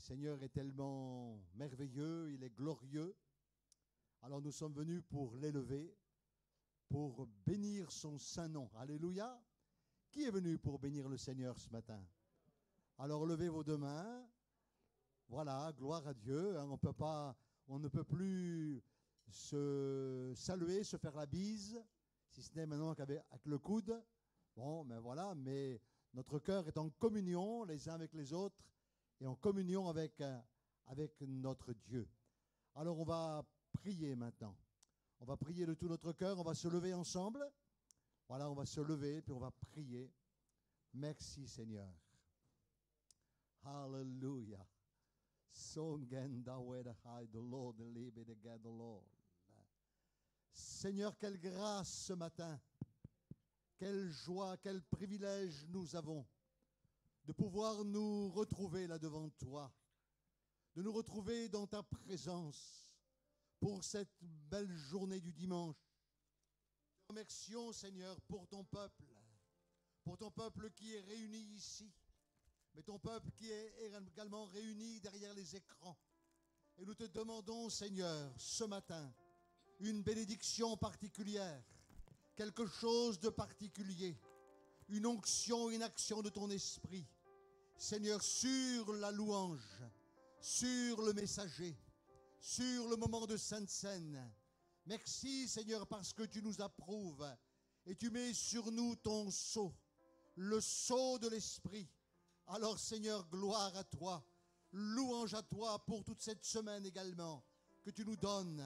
Seigneur est tellement merveilleux, il est glorieux. Alors nous sommes venus pour l'élever, pour bénir son saint nom. Alléluia. Qui est venu pour bénir le Seigneur ce matin? Alors levez vos deux mains. Voilà, gloire à Dieu. On ne peut plus se saluer, se faire la bise, si ce n'est maintenant qu'avec le coude. Bon, mais voilà, mais notre cœur est en communion les uns avec les autres et en communion avec notre Dieu. Alors on va prier maintenant. On va prier de tout notre cœur, on va se lever ensemble. Voilà, on va se lever puis on va prier. Merci Seigneur. Hallelujah. Seigneur, quelle grâce ce matin, quelle joie, quel privilège nous avons de pouvoir nous retrouver là devant toi, de nous retrouver dans ta présence pour cette belle journée du dimanche. Nous remercions Seigneur pour ton peuple qui est réuni ici, mais ton peuple qui est également réuni derrière les écrans. Et nous te demandons, Seigneur, ce matin, une bénédiction particulière, quelque chose de particulier, une onction, une action de ton esprit. Seigneur, sur la louange, sur le messager, sur le moment de Sainte Seine. Merci, Seigneur, parce que tu nous approuves et tu mets sur nous ton sceau, le sceau de l'esprit. Alors Seigneur, gloire à toi, louange à toi pour toute cette semaine également que tu nous donnes.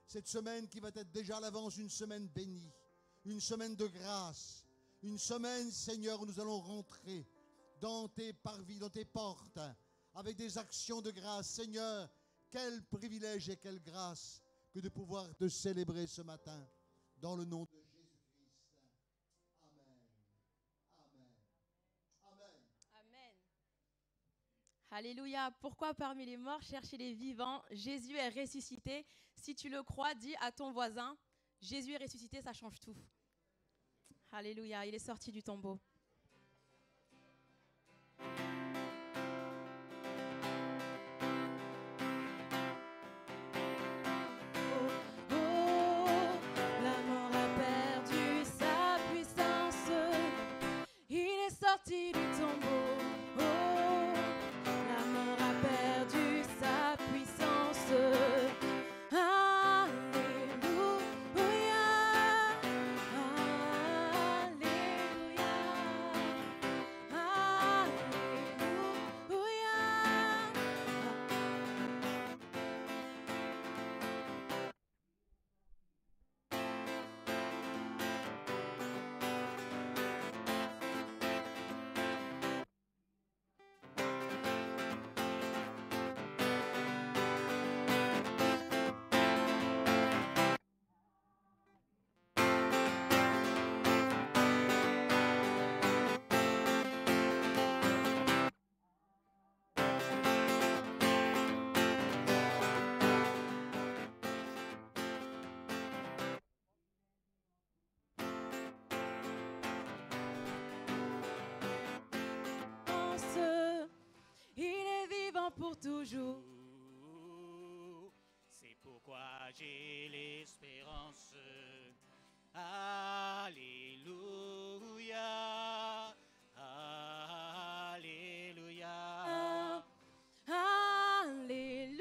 Cette semaine qui va être déjà à l'avance une semaine bénie, une semaine de grâce, une semaine, Seigneur, où nous allons rentrer dans tes parvis, dans tes portes, avec des actions de grâce. Seigneur, quel privilège et quelle grâce que de pouvoir te célébrer ce matin dans le nom de Jésus-Christ. Amen. Amen. Amen. Amen. Alléluia. Pourquoi parmi les morts chercher les vivants? Jésus est ressuscité. Si tu le crois, dis à ton voisin, Jésus est ressuscité, ça change tout. Alléluia. Il est sorti du tombeau. Sorti du tombeau, oh, la mort a perdu sa puissance. Alléluia, alléluia, pour toujours. C'est pourquoi j'ai l'espérance. Alléluia, alléluia, Alléluia.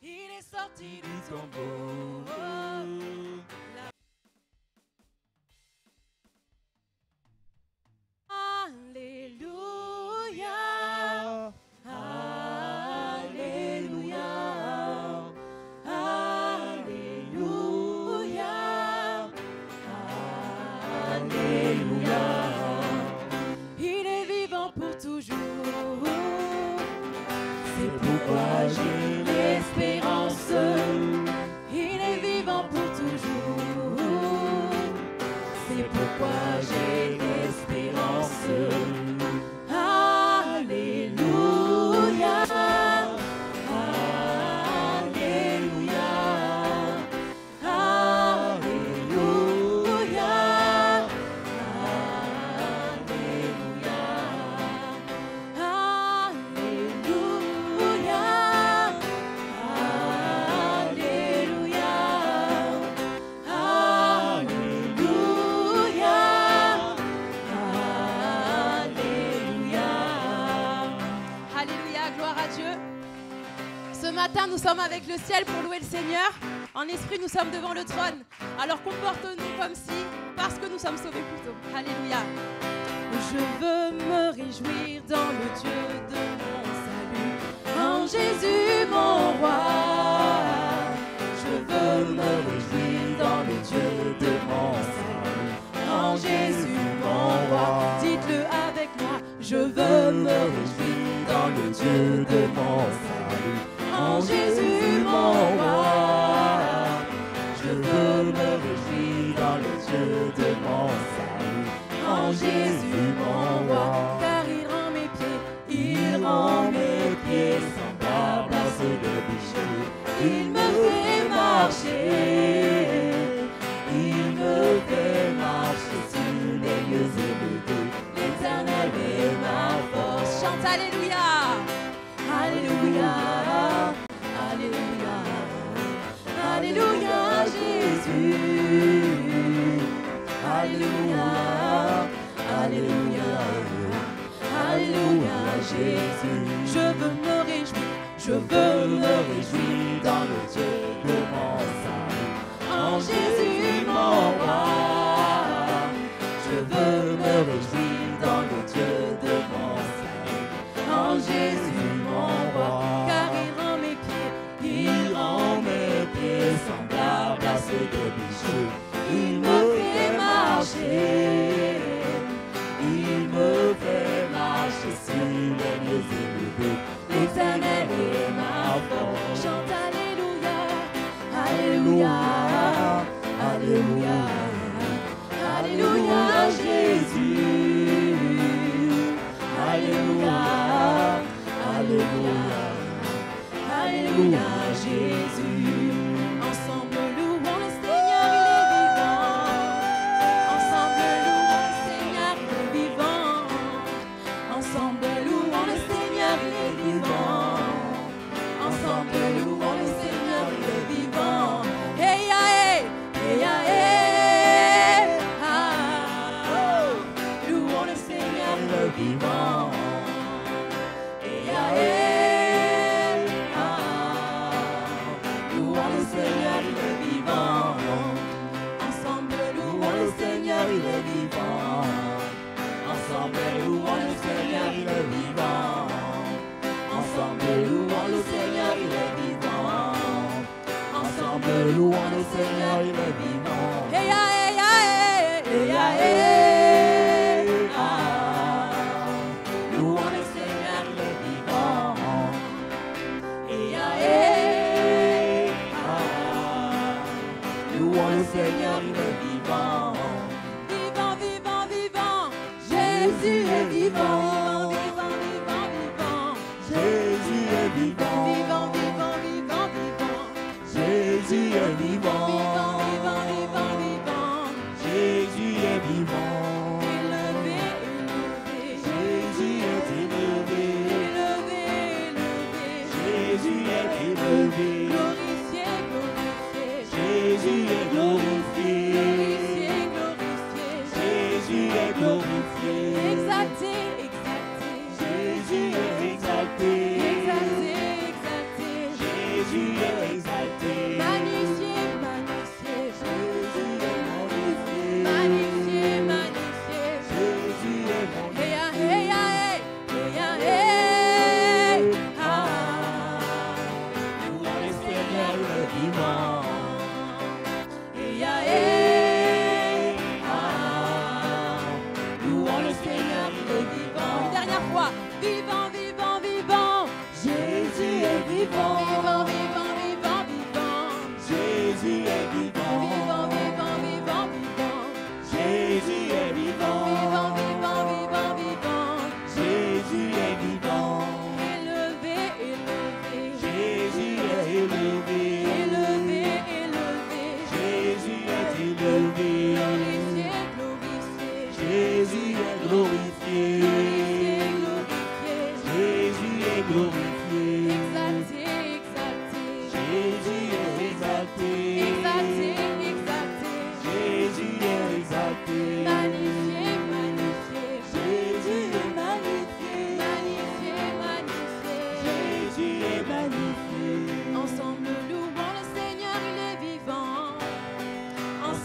Il est sorti du tombeau. Alléluia. Alléluia. Alléluia. Alléluia. Il est vivant pour toujours. C'est pourquoi j'ai l'espérance. Il est vivant Ce matin, nous sommes avec le ciel pour louer le Seigneur. En esprit, nous sommes devant le trône. Alors comportons-nous comme si, parce que nous sommes sauvés plutôt. Alléluia. Je veux me réjouir dans le Dieu de mon salut, en Jésus mon roi. Je veux me réjouir dans le Dieu de mon salut, en Jésus mon roi. Dites-le avec moi. Je veux me réjouir dans le Dieu de mon salut, en Jésus mon roi. Je veux me réjouir dans le Dieu de mon salut, en Jésus mon roi. Car il rend mes pieds semblables à ceux de bicheux. Il me fait marcher, il me fait marcher sur les lieux élevés. L'Éternel est ma force. Chante Alléluia. Alléluia, Alléluia, Alléluia Jésus. Alléluia, Alléluia, Alléluia Jésus. Je veux me réjouir dans le Dieu de mon salut, en Jésus mon roi. Je veux me réjouir dans le Dieu de mon salut, en Jésus mon roi. Car il rend mes pieds semblables à ceux de bicheux. Il me fait marcher, il me fait marcher sur les lieux élevés. L'Éternel est ma force. Chante Alléluia, Alléluia, Alléluia, Alléluia Jésus. Alléluia, Alléluia, Alléluia Jésus. Ensemble louons le Seigneur, il est vivant. Ensemble louons le Seigneur, il est vivant. Ensemble louons le Seigneur, il est vivant. Ensemble louons le Seigneur, il est vivant. Hey ya hey, hey ya hey, ah. Louons le Seigneur, il est vivant. Hey ya hey, ah. Louons le Seigneur, il est vivant. Ensemble louons le Seigneur, il est vivant. Ensemble louons le Seigneur, il est vivant. Ensemble louons le Seigneur, il est vivant. Ensemble louons le Seigneur, il est vivant. Hey ya hey ya hey, hey ya hey, ah. Louons le Seigneur, il est vivant. Hey ya hey, ah. Louons le Seigneur, il est vivant. Vivant, vivant, vivant. Jésus est vivant. Vivant, vivant, vivant. Jésus est vivant. Vivant, vivant, vivant, vivant. Jésus est vivant. Vivant, vivant, vivant, vivant. Jésus est vivant. Élevé, élevé. Jésus est élevé. Élevé, élevé. Jésus est élevé. Glorifié, glorifié. Jésus est glorifié. Glorifié, glorifié. Jésus est glorifié. Exalté, exalté. Jésus est exalté. Exalté, exalté. Jésus est exalté. Magnifié, magnifié. Jésus est magnifié. Magnifié, magnifié. Jésus est magnifié. Hey ya hey ya hey, hey ya hey, ah. Louons le Seigneur le vivant. Hey ya hey, ah. Louons le Seigneur le vivant. Une dernière fois. Vivant, vivant, vivant. Jésus est vivant. Vivant, vivant, vivant.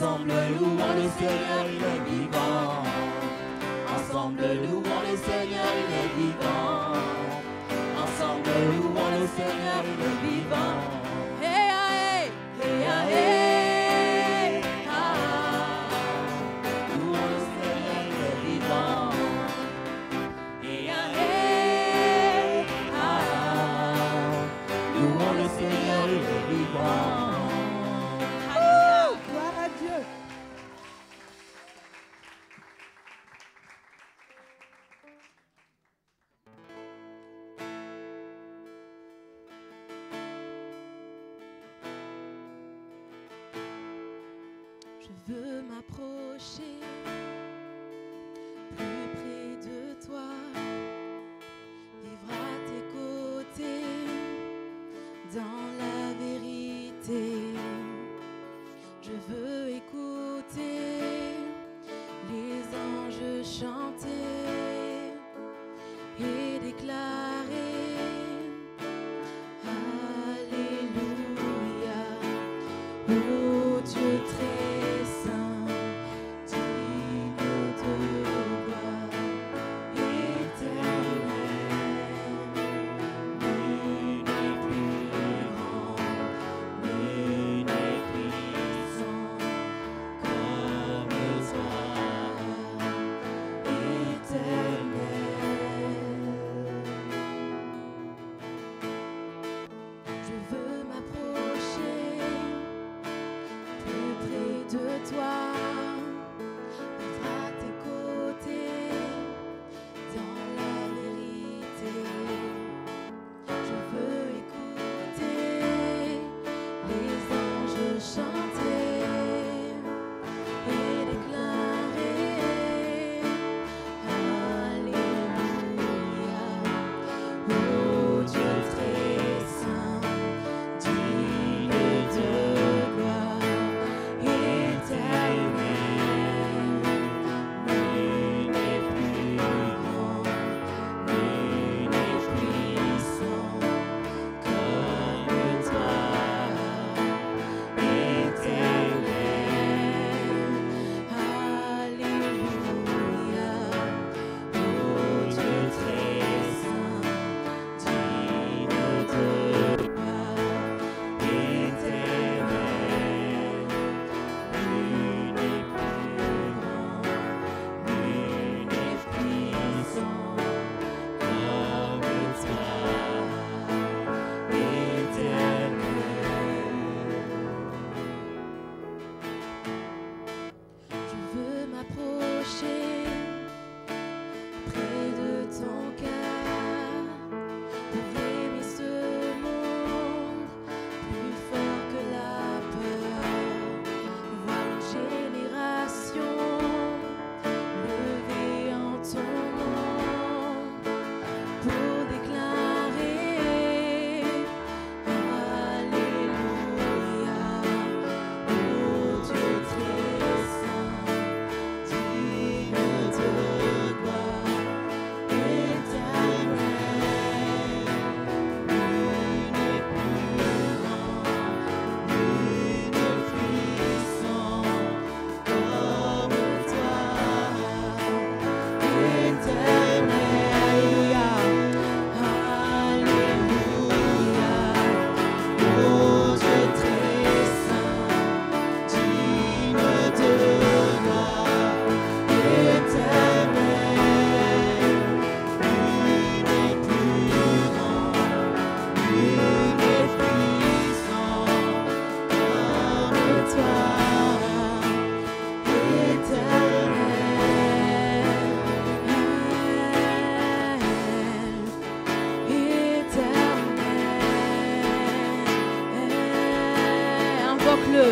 Ensemble louons le Seigneur, il est vivant. Ensemble louons le Seigneur, il est vivant. Ensemble louons le Seigneur, il est vivant. Hey, ah, hey, hey, ah, hey, ah. Louons le Seigneur, il est vivant. Hey, ah, hey, ah. Louons le Seigneur, il est vivant. Alléluia. Gloire à Dieu. Je veux m'approcher plus près de toi, vivre à tes côtés dans la vérité. Je veux écouter les anges chanter et déclarer Alléluia. Ô Dieu très saint, digne de gloire éternelle, nul n'est plus grand, nul n'est puissant comme toi, éternel. Je veux m'approcher plus près de toi, vivre à tes côtés dans la vérité. Je veux écouter les anges chanter et déclarer Alléluia. Ô Dieu très saint, digne de gloire éternelle, nul n'est plus grand, nul n'est puissant comme toi, éternel. Alléluia. Ô Dieu très saint, digne de gloire éternelle, nul n'est plus grand, nul n'est puissant comme toi, éternel. Je veux m'approcher près de ton cœur pour aimer ce monde plus fort que la peur. Voir une génération levée en ton nom pour déclarer Alléluia. Ô Dieu très saint, digne de gloire éternelle, nul n'est plus grand, nul n'est puissant comme toi, éternel. Alléluia. Ô Dieu très saint, digne de gloire éternelle, nul n'est plus grand, nul n'est puissant comme toi, éternel. Invoque-le.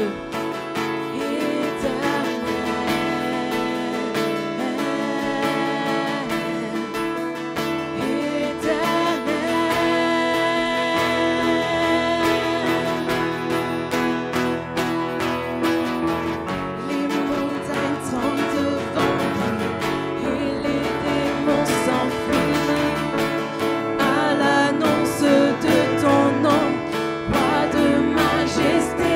Les montagnes tremblent devant lui et les démons s'enfuient à l'annonce de ton nom, roi de majesté.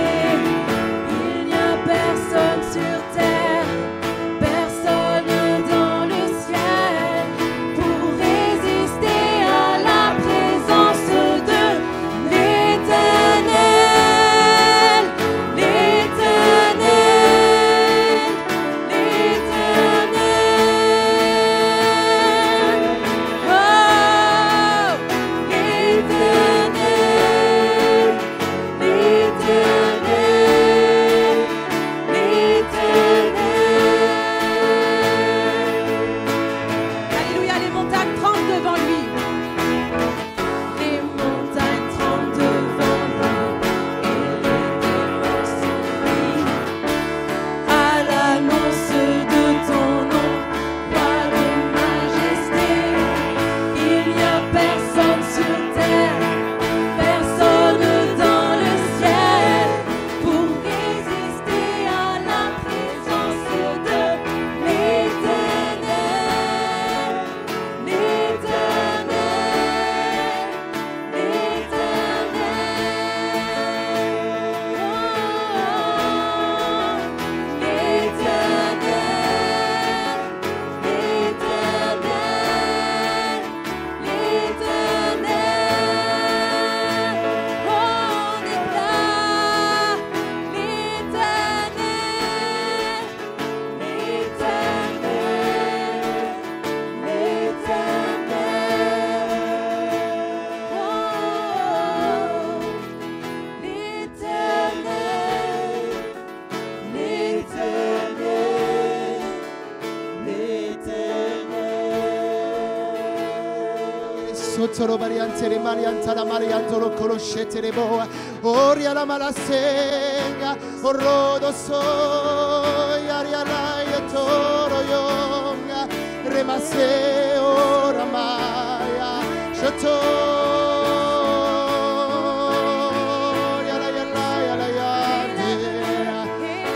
sotoro variantere mariantara mariantolo conoscete boa oria la malasenga orodo soy arialaya toro yonga remase ora maya shoto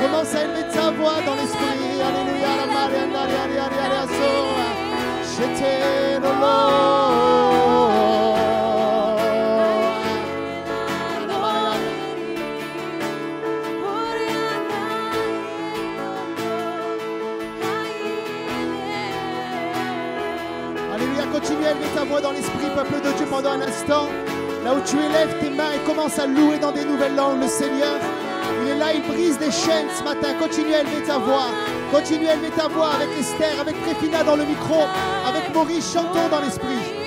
commence à élever ta voix dans l'esprit. Alléluia, la Mariana, Alléluia, Soa. J'étais le Alléluia, continue à élever ta voix dans l'esprit, peuple de Dieu, pendant un instant. Là où tu élèves tes mains et commence à louer dans des nouvelles langues le Seigneur. Il est là, il brise des chaînes ce matin. Continue à élever ta voix. Continue à élever ta voix avec Esther, avec Préfina dans le micro, avec Maurice, chantons dans l'esprit.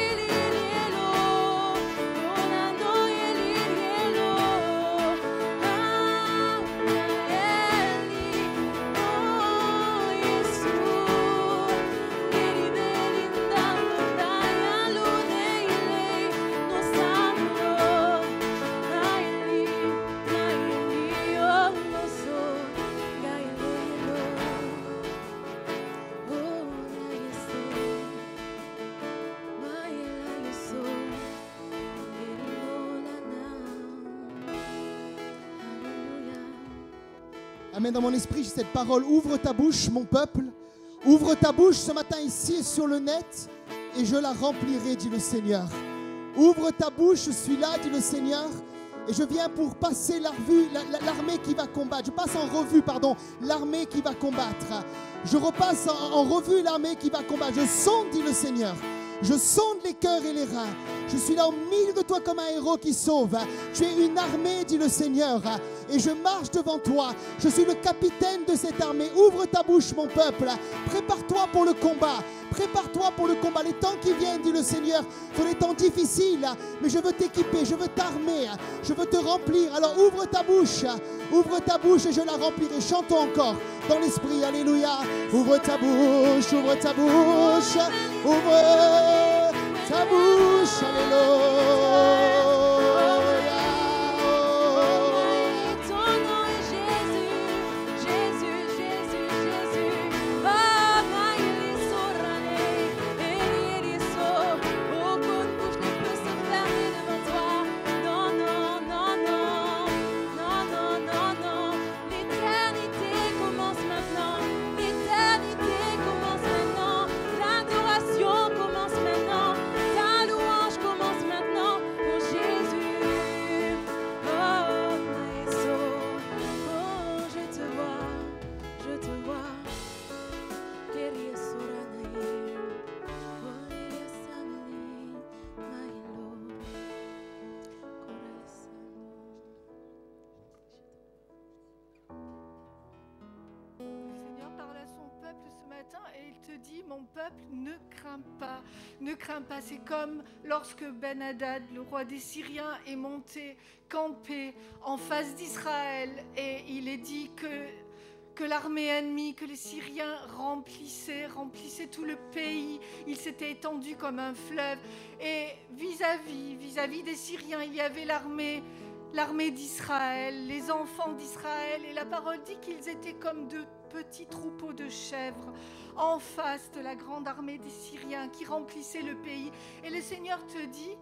Amen. Dans mon esprit, j'ai cette parole. Ouvre ta bouche, mon peuple. Ouvre ta bouche ce matin ici et sur le net, et je la remplirai, dit le Seigneur. Ouvre ta bouche, je suis là, dit le Seigneur, et je viens pour passer l'armée qui va combattre. Je passe en revue, l'armée qui va combattre. Je repasse en revue l'armée qui va combattre. Je sonde, dit le Seigneur. Je sonde les cœurs et les reins. Je suis là au milieu de toi comme un héros qui sauve. Tu es une armée, dit le Seigneur, et je marche devant toi. Je suis le capitaine de cette armée. Ouvre ta bouche, mon peuple. Prépare-toi pour le combat. Prépare-toi pour le combat. Les temps qui viennent, dit le Seigneur, sont des temps difficiles, mais je veux t'équiper, je veux t'armer, je veux te remplir. Alors ouvre ta bouche et je la remplirai. Chantons encore dans l'esprit, alléluia. Ouvre ta bouche, ouvre ta bouche, ouvre ta bouche, alléluia. Mon peuple, ne crains pas. C'est comme lorsque Ben-Hadad, le roi des Syriens, est monté camper en face d'Israël et il est dit que l'armée ennemie, que les Syriens remplissaient tout le pays. Il s'était étendu comme un fleuve. Et vis-à-vis des Syriens, il y avait l'armée d'Israël, les enfants d'Israël. Et la parole dit qu'ils étaient comme de petits troupeaux de chèvres en face de la grande armée des Syriens qui remplissait le pays. Et le Seigneur te dit,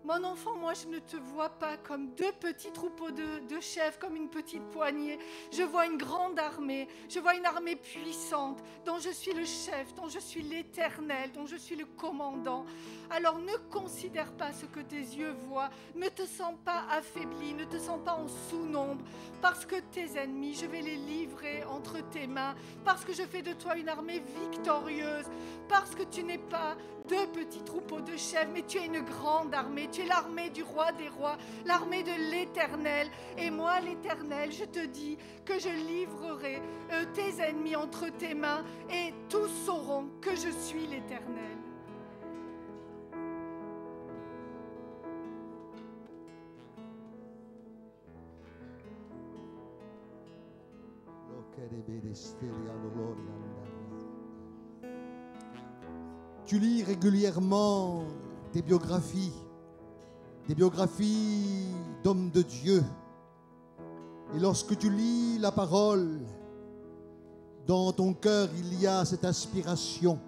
mon enfant, moi je ne te vois pas comme deux petits troupeaux de chèvres, comme une petite poignée. Je vois une grande armée, je vois une armée puissante, dont je suis le chef, dont je suis l'Éternel, dont je suis le commandant. Alors ne considère pas ce que tes yeux voient, ne te sens pas affaibli, ne te sens pas en sous-nombre, parce que tes ennemis, je vais les livrer entre tes mains, parce que je fais de toi une armée victorieuse, parce que tu n'es pas deux petits troupeaux de chèvres, mais tu es une grande armée, tu es l'armée du roi des rois, l'armée de l'Éternel. Et moi, l'Éternel, je te dis que je livrerai tes ennemis entre tes mains, et tous sauront que je suis l'Éternel. Tu lis régulièrement des biographies d'hommes de Dieu. Et lorsque tu lis la parole, dans ton cœur, il y a cette aspiration,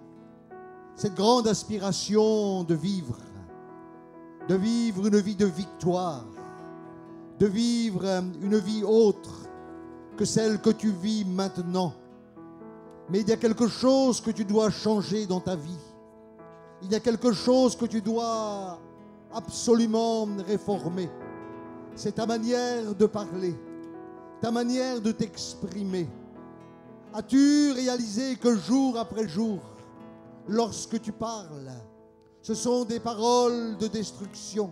cette grande aspiration de vivre une vie de victoire, de vivre une vie autre que celle que tu vis maintenant. Mais il y a quelque chose que tu dois changer dans ta vie. Il y a quelque chose que tu dois absolument réformer. C'est ta manière de parler, ta manière de t'exprimer. As-tu réalisé que jour après jour, lorsque tu parles, ce sont des paroles de destruction,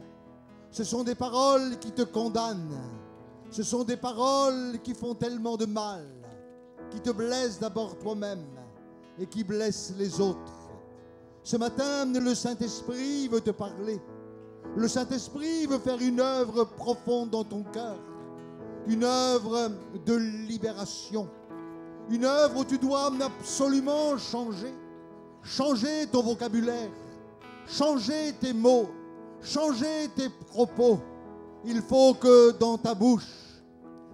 ce sont des paroles qui te condamnent, ce sont des paroles qui font tellement de mal, qui te blessent d'abord toi-même et qui blessent les autres. Ce matin, le Saint-Esprit veut te parler. Le Saint-Esprit veut faire une œuvre profonde dans ton cœur, une œuvre de libération, une œuvre où tu dois absolument changer ton vocabulaire, changer tes mots, changer tes propos. Il faut que dans ta bouche,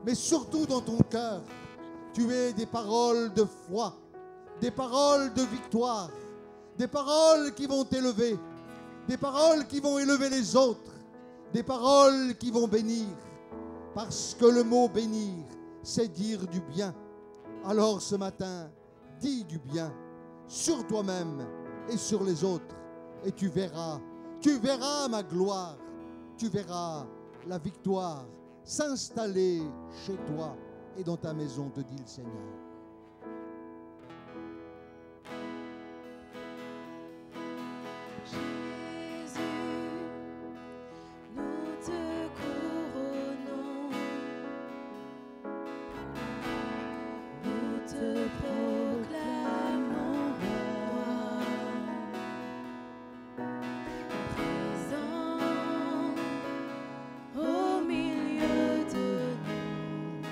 mais surtout dans ton cœur, tu aies des paroles de foi, des paroles de victoire, des paroles qui vont t'élever, des paroles qui vont élever les autres, des paroles qui vont bénir. Parce que le mot bénir, c'est dire du bien. Alors ce matin, dis du bien sur toi-même et sur les autres. Et tu verras ma gloire, tu verras la victoire s'installer chez toi et dans ta maison, te dit le Seigneur. Au milieu de nous,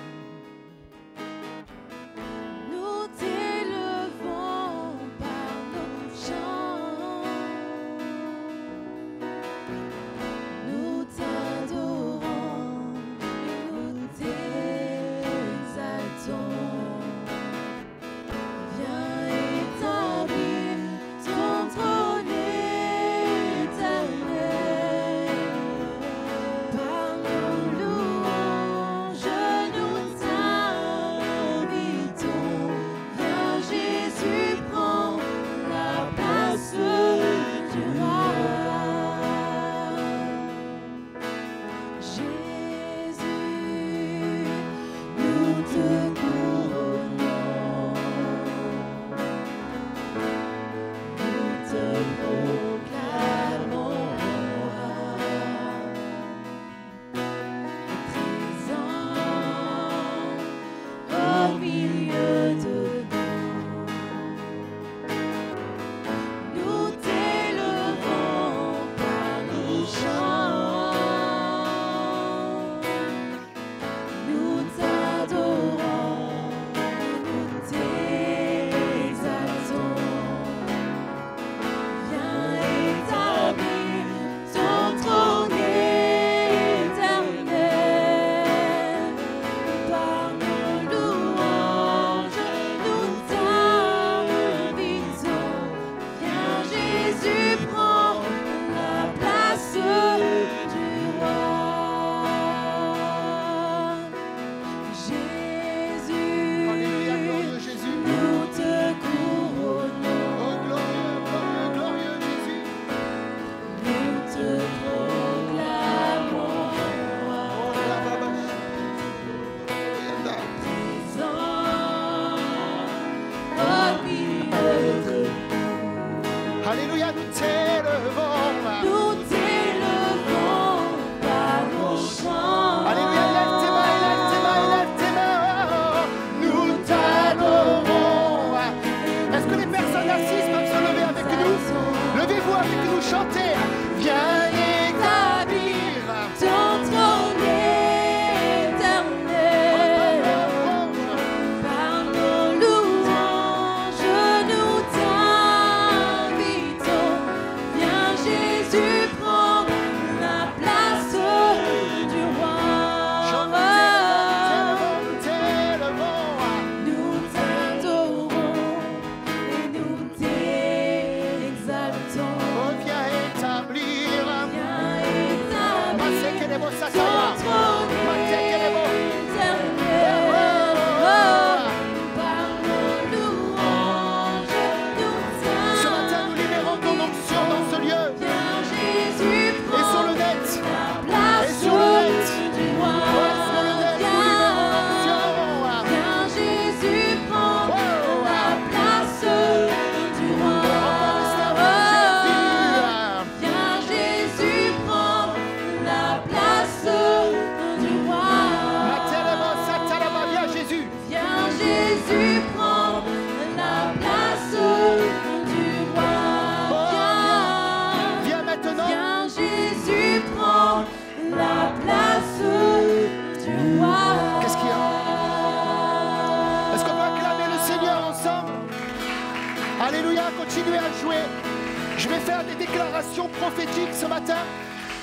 prophétique ce matin.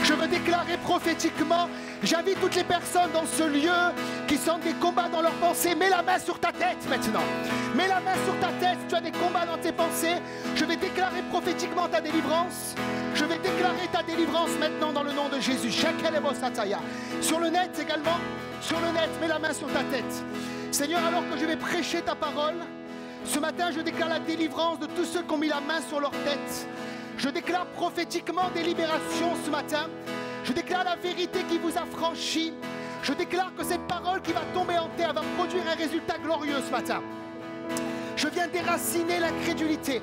Je veux déclarer prophétiquement. J'invite toutes les personnes dans ce lieu qui sentent des combats dans leurs pensées. Mets la main sur ta tête maintenant. Mets la main sur ta tête. Tu as des combats dans tes pensées. Je vais déclarer prophétiquement ta délivrance. Je vais déclarer ta délivrance maintenant dans le nom de Jésus. Sur le net également. Sur le net, mets la main sur ta tête. Seigneur, alors que je vais prêcher ta parole, ce matin, je déclare la délivrance de tous ceux qui ont mis la main sur leur tête. Je déclare prophétiquement des libérations ce matin. Je déclare la vérité qui vous a franchi. Je déclare que cette parole qui va tomber en terre va produire un résultat glorieux ce matin. Je viens déraciner l'incrédulité.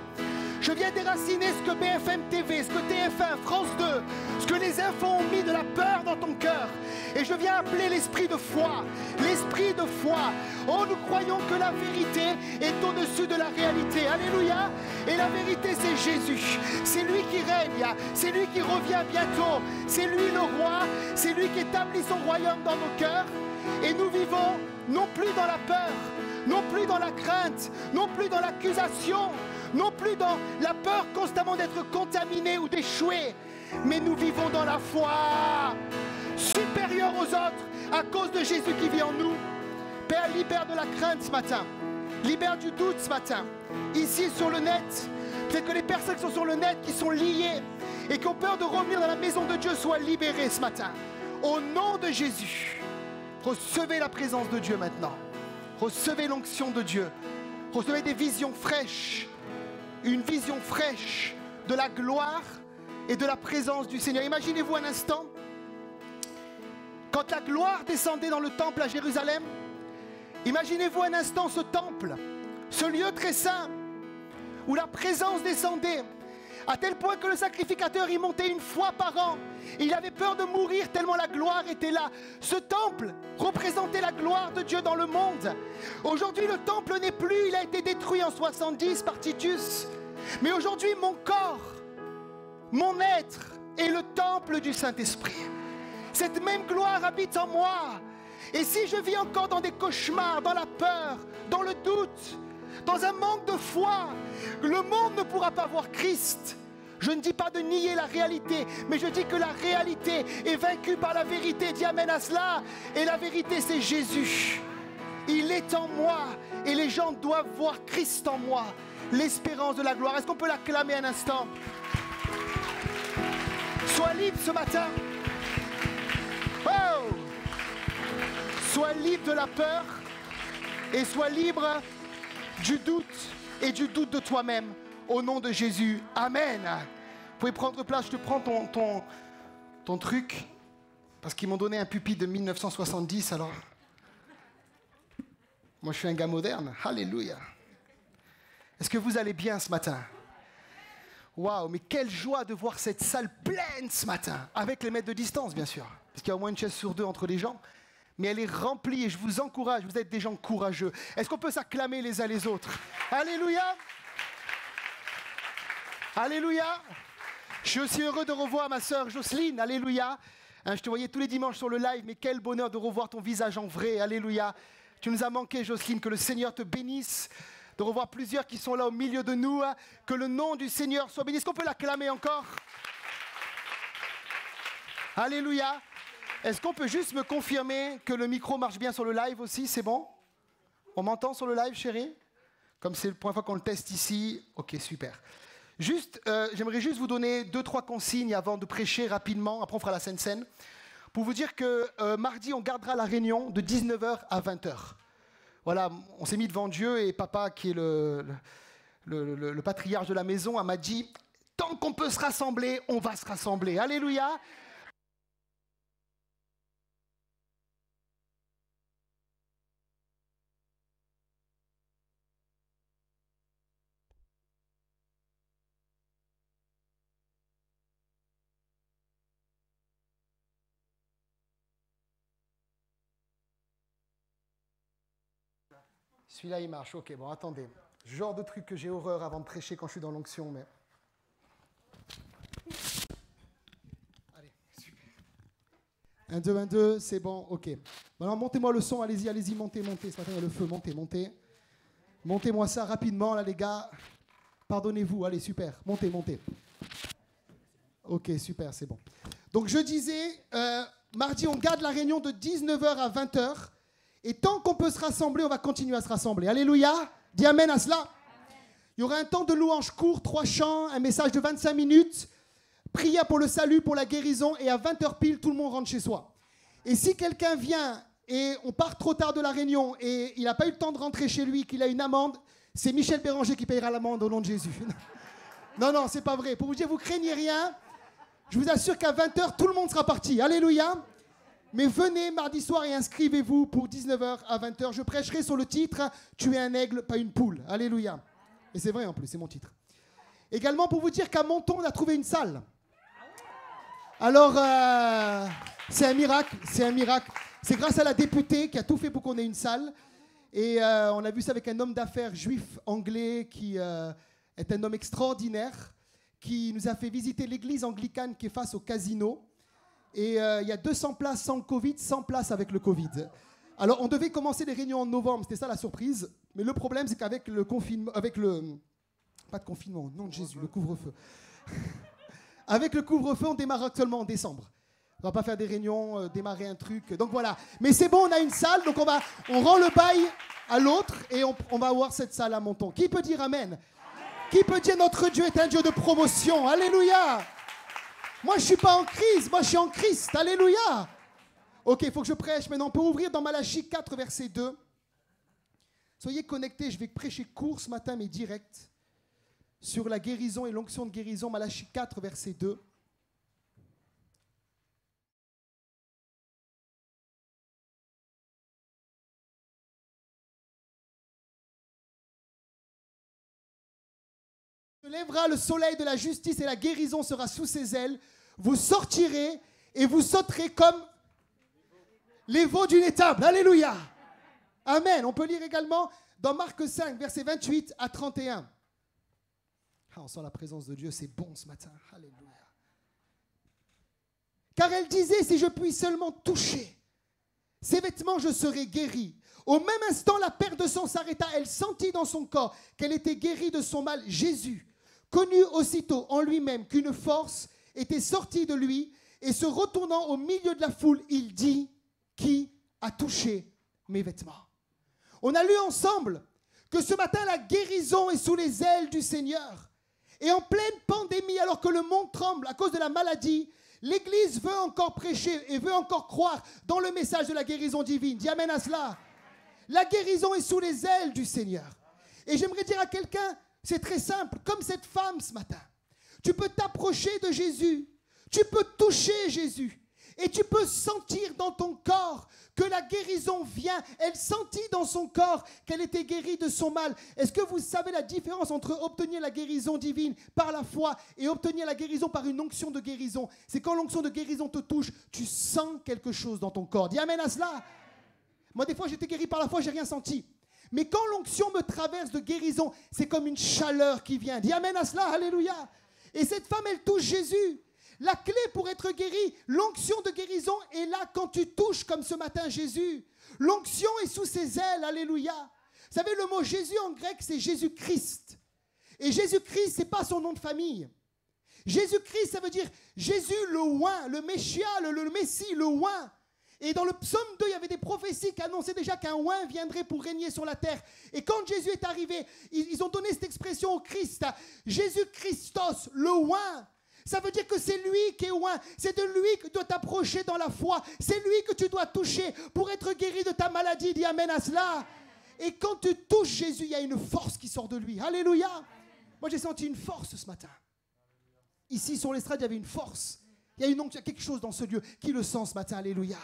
Je viens déraciner ce que BFM TV, ce que TF1, France 2, ce que les infos ont mis de la peur dans ton cœur. Et je viens appeler l'esprit de foi. L'esprit de foi. Oh, nous croyons que la vérité est au-dessus de la réalité. Alléluia. Et la vérité, c'est Jésus. C'est lui qui règne. C'est lui qui revient bientôt. C'est lui le roi. C'est lui qui établit son royaume dans nos cœurs. Et nous vivons non plus dans la peur, non plus dans la crainte, non plus dans l'accusation, non plus dans la peur constamment d'être contaminé ou d'échouer, mais nous vivons dans la foi supérieure aux autres à cause de Jésus qui vit en nous. Père, libère de la crainte ce matin, libère du doute ce matin. Ici sur le net, peut-être que les personnes qui sont sur le net, qui sont liées et qui ont peur de revenir dans la maison de Dieu soient libérées ce matin. Au nom de Jésus, recevez la présence de Dieu maintenant. Recevez l'onction de Dieu. Recevez des visions fraîches. Une vision fraîche de la gloire et de la présence du Seigneur. Imaginez-vous un instant, quand la gloire descendait dans le temple à Jérusalem, imaginez-vous un instant ce temple, ce lieu très saint, où la présence descendait, à tel point que le sacrificateur y montait une fois par an. Il avait peur de mourir tellement la gloire était là. Ce temple représentait la gloire de Dieu dans le monde. Aujourd'hui, le temple n'est plus, il a été détruit en 70 par Titus. Mais aujourd'hui, mon corps, mon être est le temple du Saint-Esprit. Cette même gloire habite en moi. Et si je vis encore dans des cauchemars, dans la peur, dans le doute, dans un manque de foi, le monde ne pourra pas voir Christ. Je ne dis pas de nier la réalité, mais je dis que la réalité est vaincue par la vérité. Dis amen à cela. Et la vérité, c'est Jésus. Il est en moi et les gens doivent voir Christ en moi. L'espérance de la gloire. Est-ce qu'on peut l'acclamer un instant? Sois libre ce matin. Oh! Sois libre de la peur et sois libre du doute et du doute de toi-même. Au nom de Jésus. Amen. Vous pouvez prendre place. Je te prends ton truc. Parce qu'ils m'ont donné un pupitre de 1970. Alors, moi, je suis un gars moderne. Alléluia. Est-ce que vous allez bien ce matin? Waouh, mais quelle joie de voir cette salle pleine ce matin. Avec les mètres de distance, bien sûr. Parce qu'il y a au moins une chaise sur deux entre les gens. Mais elle est remplie et je vous encourage. Vous êtes des gens courageux. Est-ce qu'on peut s'acclamer les uns les autres? Alléluia. Alléluia. Je suis aussi heureux de revoir ma sœur Jocelyne. Alléluia. Je te voyais tous les dimanches sur le live, mais quel bonheur de revoir ton visage en vrai. Alléluia. Tu nous as manqué, Jocelyne. Que le Seigneur te bénisse. De revoir plusieurs qui sont là au milieu de nous. Que le nom du Seigneur soit béni. Est-ce qu'on peut l'acclamer encore? Alléluia. Est-ce qu'on peut juste me confirmer que le micro marche bien sur le live aussi? C'est bon? On m'entend sur le live, chérie? Comme c'est la première fois qu'on le teste ici. Ok, super. Juste, j'aimerais juste vous donner 2-3 consignes avant de prêcher rapidement. Après, on fera la Sainte Seine. Pour vous dire que mardi, on gardera la réunion de 19h à 20h. Voilà, on s'est mis devant Dieu et papa, qui est le patriarche de la maison, m'a dit « Tant qu'on peut se rassembler, on va se rassembler. » Alléluia. Celui-là, il marche. Ok, bon, attendez. Genre de truc que j'ai horreur avant de prêcher quand je suis dans l'onction, mais... Allez, super. 1, 2, 1, 2, c'est bon, ok. Maintenant, montez-moi le son, allez-y, montez. Ce matin, il y a le feu, montez. Montez-moi ça rapidement, là, les gars. Pardonnez-vous, allez, super. Montez. Ok, super, c'est bon. Donc je disais, mardi, on garde la réunion de 19h à 20h. Et tant qu'on peut se rassembler, on va continuer à se rassembler. Alléluia. Dis amen à cela. Amen. Il y aura un temps de louange court, 3 chants, un message de 25 minutes, prière pour le salut, pour la guérison, et à 20h pile, tout le monde rentre chez soi. Et si quelqu'un vient et on part trop tard de la réunion et il n'a pas eu le temps de rentrer chez lui, qu'il a une amende, c'est Michel Béranger qui payera l'amende au nom de Jésus. Non, c'est pas vrai. Pour vous dire, vous craignez rien. Je vous assure qu'à 20h, tout le monde sera parti. Alléluia. Mais venez mardi soir et inscrivez-vous pour 19h à 20h. Je prêcherai sur le titre « Tu es un aigle, pas une poule ». Alléluia. Et c'est vrai en plus, c'est mon titre. Également pour vous dire qu'à Menton, on a trouvé une salle. Alors, c'est un miracle, c'est un miracle. C'est grâce à la députée qui a tout fait pour qu'on ait une salle. Et on a vu ça avec un homme d'affaires juif anglais qui est un homme extraordinaire, qui nous a fait visiter l'église anglicane qui est face au casino. Et il y a 200 places sans le Covid, 100 places avec le Covid. Alors, on devait commencer les réunions en novembre, c'était ça la surprise. Mais le problème, c'est qu'avec le confinement, pas de confinement, nom de Jésus, le couvre-feu. Avec le couvre-feu, on démarre actuellement en décembre. On va pas faire des réunions, démarrer un truc. Donc voilà. Mais c'est bon, on a une salle, donc on rend le bail à l'autre et on va avoir cette salle à Menton. Qui peut dire amen? Amen. Qui peut dire notre Dieu est un Dieu de promotion? Alléluia. Moi, je ne suis pas en crise, moi, je suis en Christ. Alléluia. Ok, il faut que je prêche maintenant. On peut ouvrir dans Malachie 4, verset 2. Soyez connectés, je vais prêcher court ce matin, mais direct, sur la guérison et l'onction de guérison. Malachie 4, verset 2. Se lèvera le soleil de la justice et la guérison sera sous ses ailes. Vous sortirez et vous sauterez comme les veaux d'une étable. Alléluia. Amen. On peut lire également dans Marc 5, versets 28 à 31. Ah, on sent la présence de Dieu, c'est bon ce matin. Alléluia. Car elle disait, si je puis seulement toucher ses vêtements, je serai guérie. Au même instant, la perte de sang s'arrêta. Elle sentit dans son corps qu'elle était guérie de son mal. Jésus connut aussitôt en lui-même qu'une force était sortie de lui et se retournant au milieu de la foule, il dit, qui a touché mes vêtements? On a lu ensemble que ce matin, la guérison est sous les ailes du Seigneur. Et en pleine pandémie, alors que le monde tremble à cause de la maladie, l'Église veut encore prêcher et veut encore croire dans le message de la guérison divine. Dis amen à cela. La guérison est sous les ailes du Seigneur. Et j'aimerais dire à quelqu'un, c'est très simple, comme cette femme ce matin. Tu peux t'approcher de Jésus, tu peux toucher Jésus, et tu peux sentir dans ton corps que la guérison vient. Elle sentit dans son corps qu'elle était guérie de son mal. Est-ce que vous savez la différence entre obtenir la guérison divine par la foi et obtenir la guérison par une onction de guérison? C'est quand l'onction de guérison te touche, tu sens quelque chose dans ton corps. Dis amen à cela. Moi, des fois, j'étais guéri par la foi, j'ai rien senti. Mais quand l'onction me traverse de guérison, c'est comme une chaleur qui vient. Dis amen à cela, alléluia. Et cette femme, elle touche Jésus. La clé pour être guéri, l'onction de guérison est là quand tu touches comme ce matin Jésus. L'onction est sous ses ailes, alléluia. Vous savez, le mot Jésus en grec, c'est Jésus-Christ. Et Jésus-Christ, ce n'est pas son nom de famille. Jésus-Christ, ça veut dire Jésus le oint, le Messia, le Messie, le oint. Et dans le psaume 2, il y avait des prophéties qui annonçaient déjà qu'un oint viendrait pour régner sur la terre. Et quand Jésus est arrivé, ils ont donné cette expression au Christ. Jésus-Christos, le oint. Ça veut dire que c'est lui qui est oint. C'est de lui que tu dois t'approcher dans la foi. C'est lui que tu dois toucher pour être guéri de ta maladie. Dis amen à cela. Et quand tu touches Jésus, il y a une force qui sort de lui. Alléluia. Moi, j'ai senti une force ce matin. Ici, sur l'estrade, il y avait une force. Il y a quelque chose dans ce lieu. Qui le sent ce matin? Alléluia.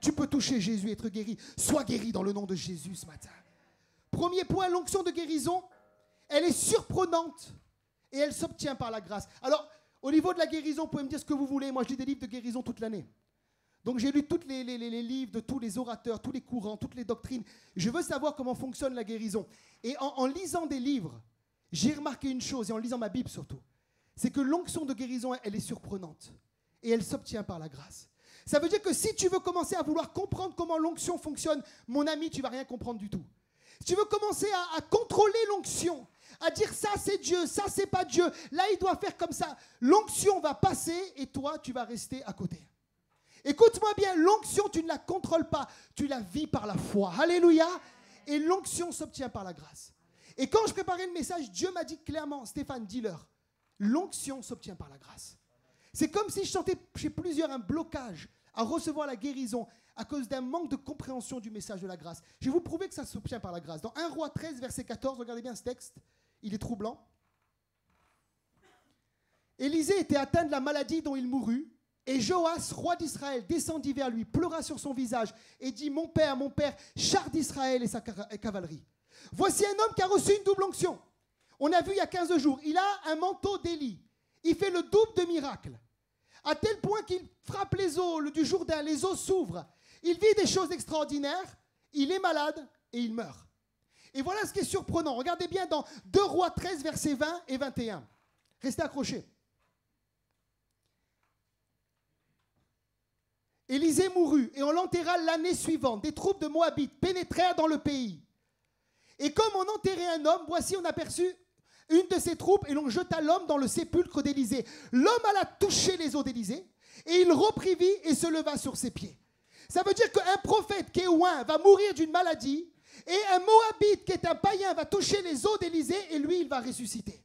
Tu peux toucher Jésus et être guéri. Sois guéri dans le nom de Jésus ce matin. Premier point, l'onction de guérison, elle est surprenante et elle s'obtient par la grâce. Alors, au niveau de la guérison, vous pouvez me dire ce que vous voulez. Moi, je lis des livres de guérison toute l'année. Donc, j'ai lu tous les livres de tous les orateurs, tous les courants, toutes les doctrines. Je veux savoir comment fonctionne la guérison. Et en lisant des livres, j'ai remarqué une chose, et en lisant ma Bible surtout, c'est que l'onction de guérison, elle est surprenante. Et elle s'obtient par la grâce. Ça veut dire que si tu veux commencer à vouloir comprendre comment l'onction fonctionne, mon ami, tu ne vas rien comprendre du tout. Si tu veux commencer à contrôler l'onction, à dire ça c'est Dieu, ça c'est pas Dieu, là il doit faire comme ça, l'onction va passer et toi tu vas rester à côté. Écoute-moi bien, l'onction tu ne la contrôles pas, tu la vis par la foi. Alléluia. Et l'onction s'obtient par la grâce. Et quand je préparais le message, Dieu m'a dit clairement, Stéphane, dis-leur, l'onction s'obtient par la grâce. C'est comme si je sentais chez plusieurs un blocage à recevoir la guérison à cause d'un manque de compréhension du message de la grâce. Je vais vous prouver que ça s'obtient par la grâce. Dans 1 Roi 13, verset 14, regardez bien ce texte, il est troublant. Élisée était atteint de la maladie dont il mourut, et Joas, roi d'Israël, descendit vers lui, pleura sur son visage, et dit, mon père, char d'Israël et sa cavalerie. Voici un homme qui a reçu une double onction. On a vu il y a 15 jours, il a un manteau d'Élie. Il fait le double de miracles. À tel point qu'il frappe les eaux du Jourdain, les eaux s'ouvrent. Il vit des choses extraordinaires, il est malade et il meurt. Et voilà ce qui est surprenant. Regardez bien dans 2 Rois 13, versets 20 et 21. Restez accrochés. Élisée mourut et on l'enterra l'année suivante. Des troupes de Moabites pénétrèrent dans le pays. Et comme on enterrait un homme, voici on aperçut une de ses troupes et l'on jeta l'homme dans le sépulcre d'Élisée. L'homme alla toucher les os d'Élisée et il reprit vie et se leva sur ses pieds. Ça veut dire qu'un prophète qui est oint va mourir d'une maladie et un Moabite qui est un païen va toucher les os d'Élisée et lui il va ressusciter.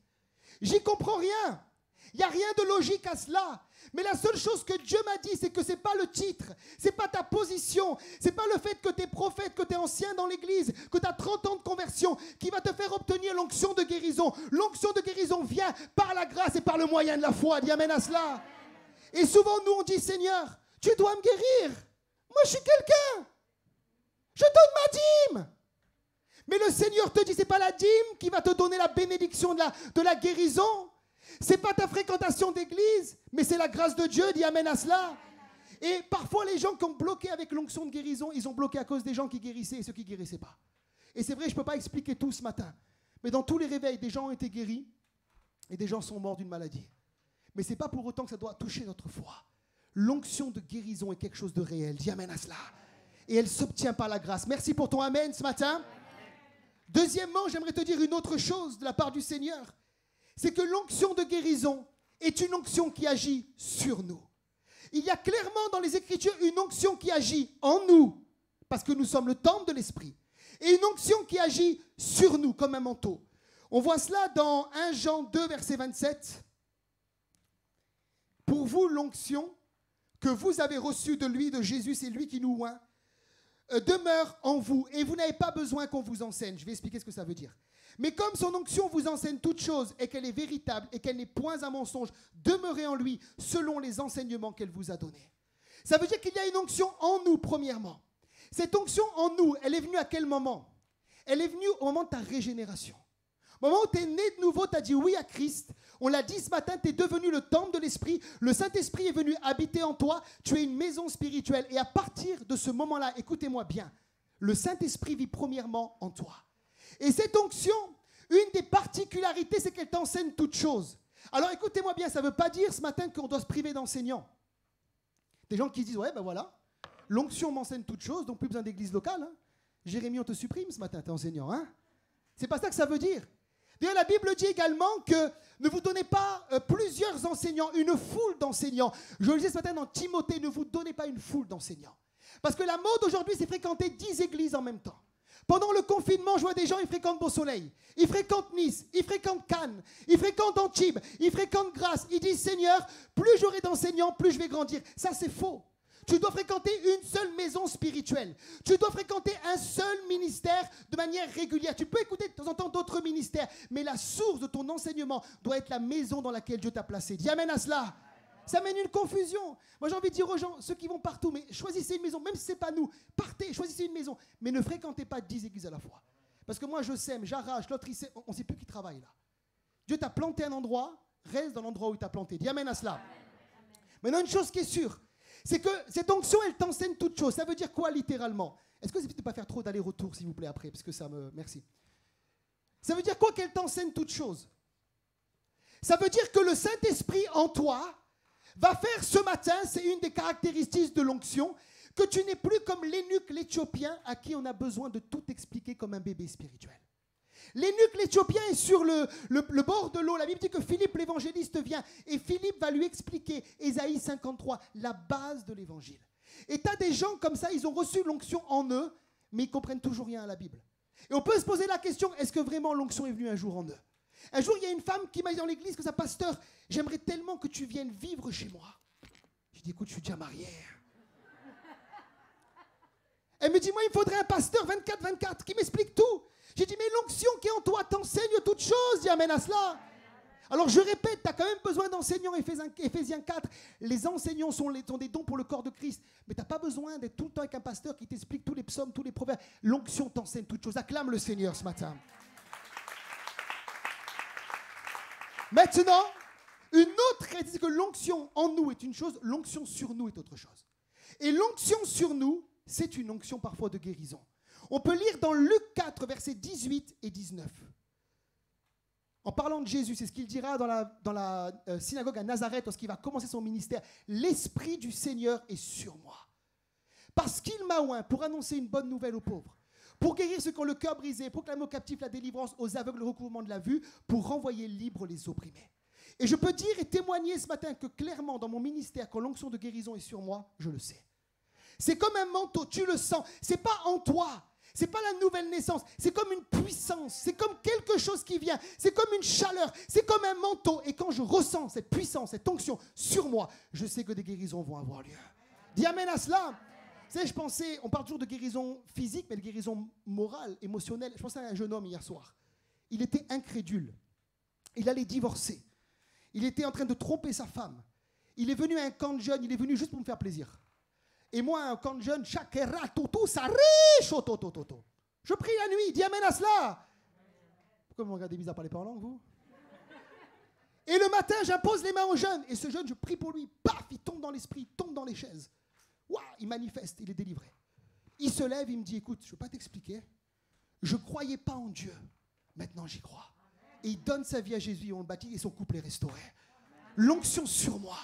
J'y comprends rien. Il n'y a rien de logique à cela. Mais la seule chose que Dieu m'a dit, c'est que ce n'est pas le titre, ce n'est pas ta position, ce n'est pas le fait que tu es prophète, que tu es ancien dans l'église, que tu as 30 ans de conversion qui va te faire obtenir l'onction de guérison. L'onction de guérison vient par la grâce et par le moyen de la foi. Dis amen à cela. Et souvent nous on dit, Seigneur, tu dois me guérir. Moi je suis quelqu'un. Je donne ma dîme. Mais le Seigneur te dit, ce n'est pas la dîme qui va te donner la bénédiction de la guérison. Ce n'est pas ta fréquentation d'église, mais c'est la grâce de Dieu, dis amen à cela. Et parfois, les gens qui ont bloqué avec l'onction de guérison, ils ont bloqué à cause des gens qui guérissaient et ceux qui ne guérissaient pas. Et c'est vrai, je ne peux pas expliquer tout ce matin. Mais dans tous les réveils, des gens ont été guéris et des gens sont morts d'une maladie. Mais ce n'est pas pour autant que ça doit toucher notre foi. L'onction de guérison est quelque chose de réel, dis amen à cela. Et elle s'obtient par la grâce. Merci pour ton amen ce matin. Deuxièmement, j'aimerais te dire une autre chose de la part du Seigneur. C'est que l'onction de guérison est une onction qui agit sur nous. Il y a clairement dans les Écritures une onction qui agit en nous, parce que nous sommes le temple de l'Esprit, et une onction qui agit sur nous comme un manteau. On voit cela dans 1 Jean 2, verset 27. Pour vous, l'onction que vous avez reçue de lui, de Jésus, c'est lui qui nous oint, demeure en vous, et vous n'avez pas besoin qu'on vous enseigne. Je vais expliquer ce que ça veut dire. Mais comme son onction vous enseigne toutes choses et qu'elle est véritable et qu'elle n'est point un mensonge, demeurez en lui selon les enseignements qu'elle vous a donnés. Ça veut dire qu'il y a une onction en nous, premièrement. Cette onction en nous, elle est venue à quel moment? Elle est venue au moment de ta régénération. Au moment où tu es né de nouveau, tu as dit oui à Christ. On l'a dit ce matin, tu es devenu le temple de l'Esprit. Le Saint-Esprit est venu habiter en toi. Tu es une maison spirituelle. Et à partir de ce moment-là, écoutez-moi bien, le Saint-Esprit vit premièrement en toi. Et cette onction, une des particularités, c'est qu'elle t'enseigne toutes choses. Alors écoutez-moi bien, ça ne veut pas dire ce matin qu'on doit se priver d'enseignants. Des gens qui disent, ouais ben voilà, l'onction m'enseigne toutes choses, donc plus besoin d'église locale. Hein. Jérémie, on te supprime ce matin, t'es enseignant. Hein. C'est pas ça que ça veut dire. D'ailleurs, la Bible dit également que ne vous donnez pas plusieurs enseignants, une foule d'enseignants. Je le disais ce matin dans Timothée, ne vous donnez pas une foule d'enseignants. Parce que la mode aujourd'hui, c'est fréquenter 10 églises en même temps. Pendant le confinement, je vois des gens, ils fréquentent Beau-Soleil, ils fréquentent Nice, ils fréquentent Cannes, ils fréquentent Antibes, ils fréquentent Grasse. Ils disent, Seigneur, plus j'aurai d'enseignants, plus je vais grandir. Ça, c'est faux. Tu dois fréquenter une seule maison spirituelle. Tu dois fréquenter un seul ministère de manière régulière. Tu peux écouter de temps en temps d'autres ministères, mais la source de ton enseignement doit être la maison dans laquelle Dieu t'a placé. Dis amen à cela. Ça mène une confusion. Moi, j'ai envie de dire aux gens, ceux qui vont partout, mais choisissez une maison, même si ce n'est pas nous, partez, choisissez une maison, mais ne fréquentez pas 10 églises à la fois. Parce que moi, je sème, j'arrache, l'autre, il sème, on ne sait plus qui travaille là. Dieu t'a planté un endroit, reste dans l'endroit où il t'a planté. Dis amen à cela. Maintenant, une chose qui est sûre, c'est que cette onction, elle t'enseigne toutes choses. Ça veut dire quoi, littéralement? Est-ce que c'est peut-être pas faire trop d'aller-retour, s'il vous plaît, après, parce que ça me... Merci. Ça veut dire quoi qu'elle t'enseigne toutes choses? Ça veut dire que le Saint-Esprit en toi va faire ce matin, c'est une des caractéristiques de l'onction, Que tu n'es plus comme l'eunuque l'Éthiopien à qui on a besoin de tout expliquer comme un bébé spirituel. L'eunuque l'Éthiopien est sur le bord de l'eau. La Bible dit que Philippe l'évangéliste vient et Philippe va lui expliquer, Ésaïe 53, la base de l'évangile. Et tu as des gens comme ça, ils ont reçu l'onction en eux, mais ils ne comprennent toujours rien à la Bible. Et on peut se poser la question, est-ce que vraiment l'onction est venue un jour en eux? Un jour, il y a une femme qui m'a dit dans l'église que sa pasteur, j'aimerais tellement que tu viennes vivre chez moi. Je dis, écoute, je suis déjà marié. Elle me dit, moi, il me faudrait un pasteur 24-24 qui m'explique tout. J'ai dit, mais l'onction qui est en toi t'enseigne toutes choses, dis amen à cela. Alors je répète, tu as quand même besoin d'enseignants, Éphésiens 4. Les enseignants sont des dons pour le corps de Christ. Mais tu n'as pas besoin d'être tout le temps avec un pasteur qui t'explique tous les psaumes, tous les proverbes. L'onction t'enseigne toutes choses. Acclame le Seigneur ce matin. Maintenant, une autre réalité, c'est que l'onction en nous est une chose, l'onction sur nous est autre chose. Et l'onction sur nous, c'est une onction parfois de guérison. On peut lire dans Luc 4, versets 18 et 19. En parlant de Jésus, c'est ce qu'il dira dans la synagogue à Nazareth lorsqu'il va commencer son ministère. L'Esprit du Seigneur est sur moi. Parce qu'il m'a oint pour annoncer une bonne nouvelle aux pauvres, pour guérir ceux qui ont le cœur brisé, proclamer aux captifs la délivrance, aux aveugles le recouvrement de la vue, pour renvoyer libres les opprimés. Et je peux dire et témoigner ce matin que clairement dans mon ministère, quand l'onction de guérison est sur moi, je le sais. C'est comme un manteau, tu le sens. C'est pas en toi. C'est pas la nouvelle naissance, c'est comme une puissance, c'est comme quelque chose qui vient, c'est comme une chaleur, c'est comme un manteau. Et quand je ressens cette puissance, cette onction sur moi, je sais que des guérisons vont avoir lieu. Dis amen à cela. Vous savez, je pensais, on parle toujours de guérison physique, mais de guérison morale, émotionnelle. Je pensais à un jeune homme hier soir. Il était incrédule. Il allait divorcer. Il était en train de tromper sa femme. Il est venu à un camp de jeunes, il est venu juste pour me faire plaisir. Et moi, un camp de jeunes, chakera, toto, ça riche, toto. Je prie la nuit, dis amen à cela. Pourquoi vous me regardez bizarre, parlez pas en langue, vous? Et le matin, j'impose les mains aux jeunes. Et ce jeune, je prie pour lui. Paf, il tombe dans l'esprit, il tombe dans les chaises. Waouh, il manifeste, il est délivré. Il se lève, il me dit, écoute, je ne peux pas t'expliquer. Je ne croyais pas en Dieu. Maintenant, j'y crois. Et il donne sa vie à Jésus, on le baptise et son couple est restauré. L'onction sur moi.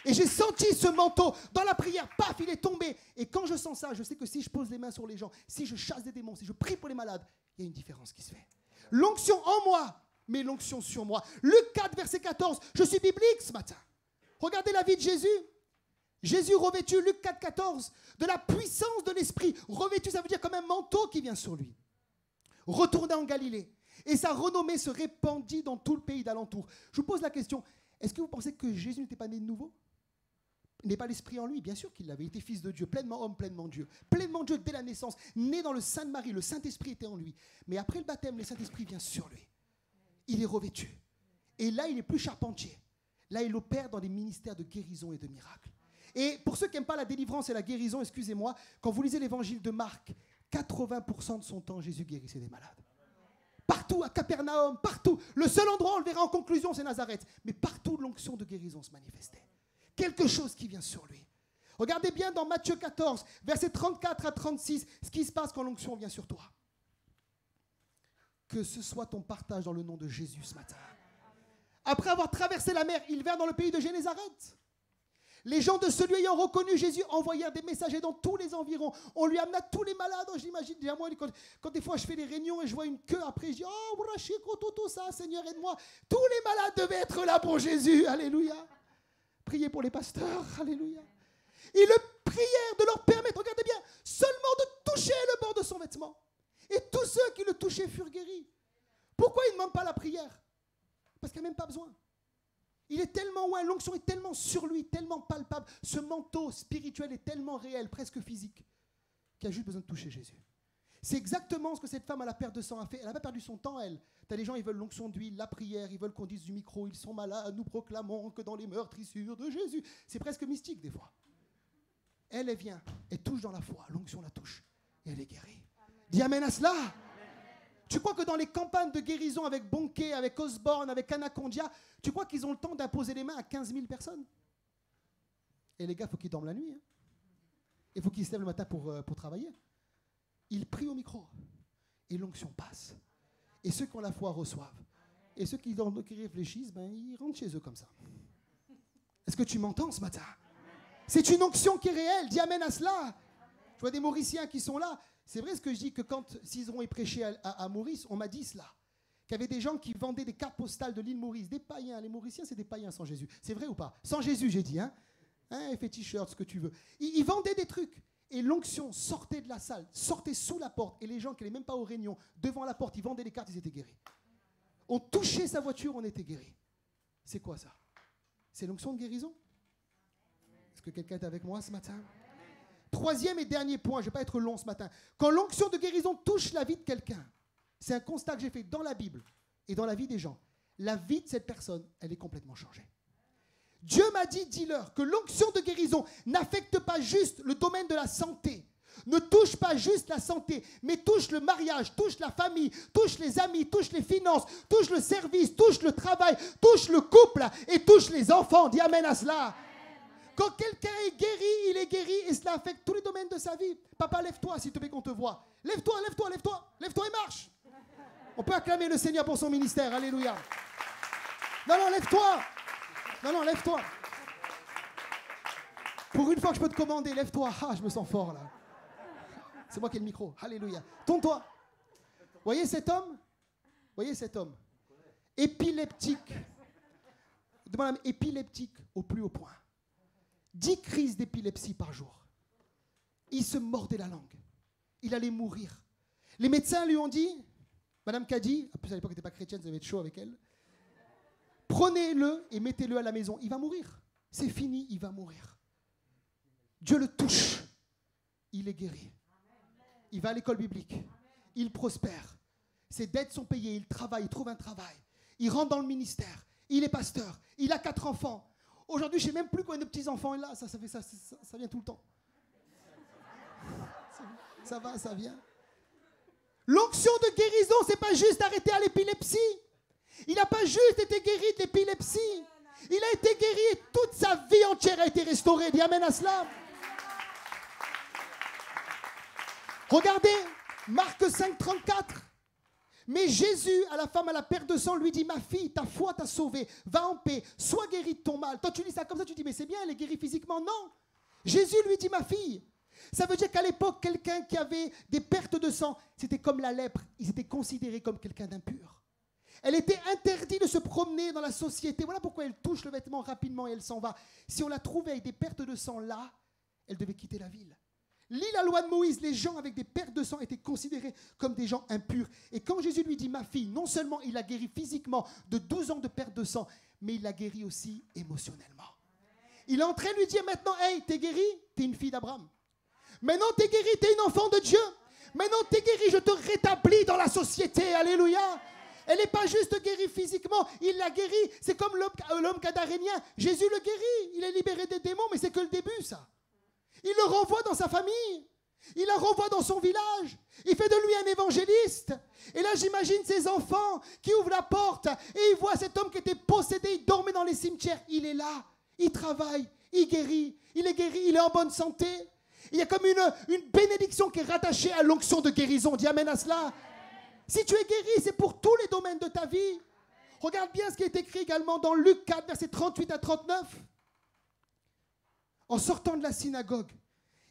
Et j'ai senti ce manteau dans la prière, paf, il est tombé. Et quand je sens ça, je sais que si je pose les mains sur les gens, si je chasse des démons, si je prie pour les malades, il y a une différence qui se fait. L'onction en moi, mais l'onction sur moi. Luc 4, verset 14, je suis biblique ce matin. Regardez la vie de Jésus. Jésus revêtu, Luc 4, 14, de la puissance de l'esprit. Revêtu, ça veut dire comme un manteau qui vient sur lui. Retourna en Galilée. Et sa renommée se répandit dans tout le pays d'alentour. Je vous pose la question, est-ce que vous pensez que Jésus n'était pas né de nouveau? Il n'est pas l'esprit en lui, bien sûr qu'il l'avait. Il était fils de Dieu, pleinement homme, pleinement Dieu. Pleinement Dieu dès la naissance, né dans le sein de Marie, le Saint-Esprit était en lui. Mais après le baptême, le Saint-Esprit vient sur lui. Il est revêtu. Et là, il n'est plus charpentier. Là, il opère dans des ministères de guérison et de miracles. Et pour ceux qui n'aiment pas la délivrance et la guérison, excusez-moi, quand vous lisez l'évangile de Marc, 80% de son temps, Jésus guérissait des malades. Partout, à Capernaum, partout. Le seul endroit, on le verra en conclusion, c'est Nazareth. Mais partout, l'onction de guérison se manifestait. Quelque chose qui vient sur lui. Regardez bien dans Matthieu 14, versets 34 à 36, ce qui se passe quand l'onction vient sur toi. Que ce soit ton partage dans le nom de Jésus ce matin. Après avoir traversé la mer, il vint dans le pays de Génézareth. Les gens de ce lieu ayant reconnu Jésus envoyèrent des messagers dans tous les environs. On lui amena tous les malades. J'imagine déjà moi, quand des fois je fais des réunions et je vois une queue, après je dis, oh, tout ça, Seigneur, aide-moi. Tous les malades devaient être là pour Jésus. Alléluia. Priez pour les pasteurs, alléluia. Et le prière de leur permettre, regardez bien, seulement de toucher le bord de son vêtement. Et tous ceux qui le touchaient furent guéris. Pourquoi il ne demande pas la prière? Parce qu'il n'a même pas besoin. Il est tellement loin, l'onction est tellement sur lui, tellement palpable. Ce manteau spirituel est tellement réel, presque physique, qu'il a juste besoin de toucher Jésus. C'est exactement ce que cette femme à la perte de sang a fait. Elle n'a pas perdu son temps, elle. Tu as des gens, ils veulent l'onction d'huile, la prière, ils veulent qu'on dise du micro, ils sont malades, nous proclamons que dans les meurtrissures de Jésus. C'est presque mystique des fois. Elle vient, elle touche dans la foi, l'onction la touche, et elle est guérie. Dis amen à cela. Amen. Tu crois que dans les campagnes de guérison avec Bonquet, avec Osborne, avec Anacondia, tu crois qu'ils ont le temps d'imposer les mains à 15 000 personnes? Et les gars, il faut qu'ils dorment la nuit. Il faut qu'ils se lèvent le matin pour travailler. Ils prient au micro et l'onction passe. Et ceux qui ont la foi reçoivent. Et ceux qui réfléchissent, ils rentrent chez eux comme ça. Est-ce que tu m'entends ce matin? C'est une onction qui est réelle. Dis amen à cela. Je vois des Mauriciens qui sont là. C'est vrai ce que je dis, que quand Cizeron est prêché à Maurice, on m'a dit cela. Qu'il y avait des gens qui vendaient des cartes postales de l'île Maurice, des païens. Les Mauriciens, c'est des païens sans Jésus. C'est vrai ou pas? Sans Jésus, j'ai dit. Hein, il fait t-shirt, ce que tu veux. Ils vendaient des trucs. Et l'onction sortait de la salle, sortait sous la porte. Et les gens qui n'allaient même pas aux réunions, devant la porte, ils vendaient les cartes, ils étaient guéris. On touchait sa voiture, on était guéris. C'est quoi ça? C'est l'onction de guérison? Est-ce que quelqu'un est avec moi ce matin? Troisième et dernier point, je ne vais pas être long ce matin. Quand l'onction de guérison touche la vie de quelqu'un, c'est un constat que j'ai fait dans la Bible et dans la vie des gens. La vie de cette personne, elle est complètement changée. Dieu m'a dit, dis-leur, que l'onction de guérison n'affecte pas juste le domaine de la santé, ne touche pas juste la santé, mais touche le mariage, touche la famille, touche les amis, touche les finances, touche le service, touche le travail, touche le couple et touche les enfants. Dis amen à cela. Quand quelqu'un est guéri, il est guéri et cela affecte tous les domaines de sa vie. Papa, lève-toi s'il te plaît qu'on te voit. Lève-toi, lève-toi, lève-toi, lève-toi et marche. On peut acclamer le Seigneur pour son ministère. Alléluia. Non, lève-toi. Non, lève-toi. Pour une fois que je peux te commander, lève-toi. Ah, je me sens fort là. C'est moi qui ai le micro. Alléluia. Tourne-toi. Voyez cet homme? Voyez cet homme? Épileptique. Demande épileptique au plus haut point. 10 crises d'épilepsie par jour. Il se mordait la langue. Il allait mourir. Les médecins lui ont dit, Madame Kadi, en plus à l'époque elle n'était pas chrétienne, ça devait être chaud avec elle, prenez-le et mettez-le à la maison. Il va mourir. C'est fini, il va mourir. Dieu le touche. Il est guéri. Il va à l'école biblique. Il prospère. Ses dettes sont payées. Il travaille, il trouve un travail. Il rentre dans le ministère. Il est pasteur. Il a 4 enfants. Aujourd'hui, je ne sais même plus combien de petits-enfants il a. Ça vient tout le temps. Ça va, ça vient. L'onction de guérison, ce n'est pas juste arrêter à l'épilepsie. Il n'a pas juste été guéri de l'épilepsie. Il a été guéri et toute sa vie entière a été restaurée. Dis amen à cela. Regardez, Marc 5, 34. Mais Jésus, à la femme à la perte de sang, lui dit, ma fille, ta foi t'a sauvée, va en paix, sois guérie de ton mal. Toi, tu lis ça comme ça, tu dis, mais c'est bien, elle est guérie physiquement. Non. Jésus lui dit, ma fille. Ça veut dire qu'à l'époque, quelqu'un qui avait des pertes de sang, c'était comme la lèpre. Ils étaient considérés comme quelqu'un d'impur. Elle était interdite de se promener dans la société. Voilà pourquoi elle touche le vêtement rapidement et elle s'en va. Si on la trouvait avec des pertes de sang là, elle devait quitter la ville. Lis la loi de Moïse, les gens avec des pertes de sang étaient considérés comme des gens impurs. Et quand Jésus lui dit, ma fille, non seulement il l'a guéri physiquement de 12 ans de perte de sang, mais il l'a guéri aussi émotionnellement. Il est en train de lui dire maintenant, hey, t'es guéri, t'es une fille d'Abraham. Maintenant, t'es guéri, t'es une enfant de Dieu. Maintenant, t'es guéri, je te rétablis dans la société. Alléluia. Elle n'est pas juste guérie physiquement, il l'a guérie. C'est comme l'homme cadarénien. Jésus le guérit. Il est libéré des démons, mais c'est que le début, ça. Il le renvoie dans sa famille. Il la renvoie dans son village. Il fait de lui un évangéliste. Et là, j'imagine ses enfants qui ouvrent la porte et ils voient cet homme qui était possédé, il dormait dans les cimetières. Il est là, il travaille, il guérit. Il est guéri, il est en bonne santé. Il y a comme une bénédiction qui est rattachée à l'onction de guérison. Dis amen à cela. Si tu es guéri, c'est pour tous les domaines de ta vie. Regarde bien ce qui est écrit également dans Luc 4, versets 38 à 39. En sortant de la synagogue,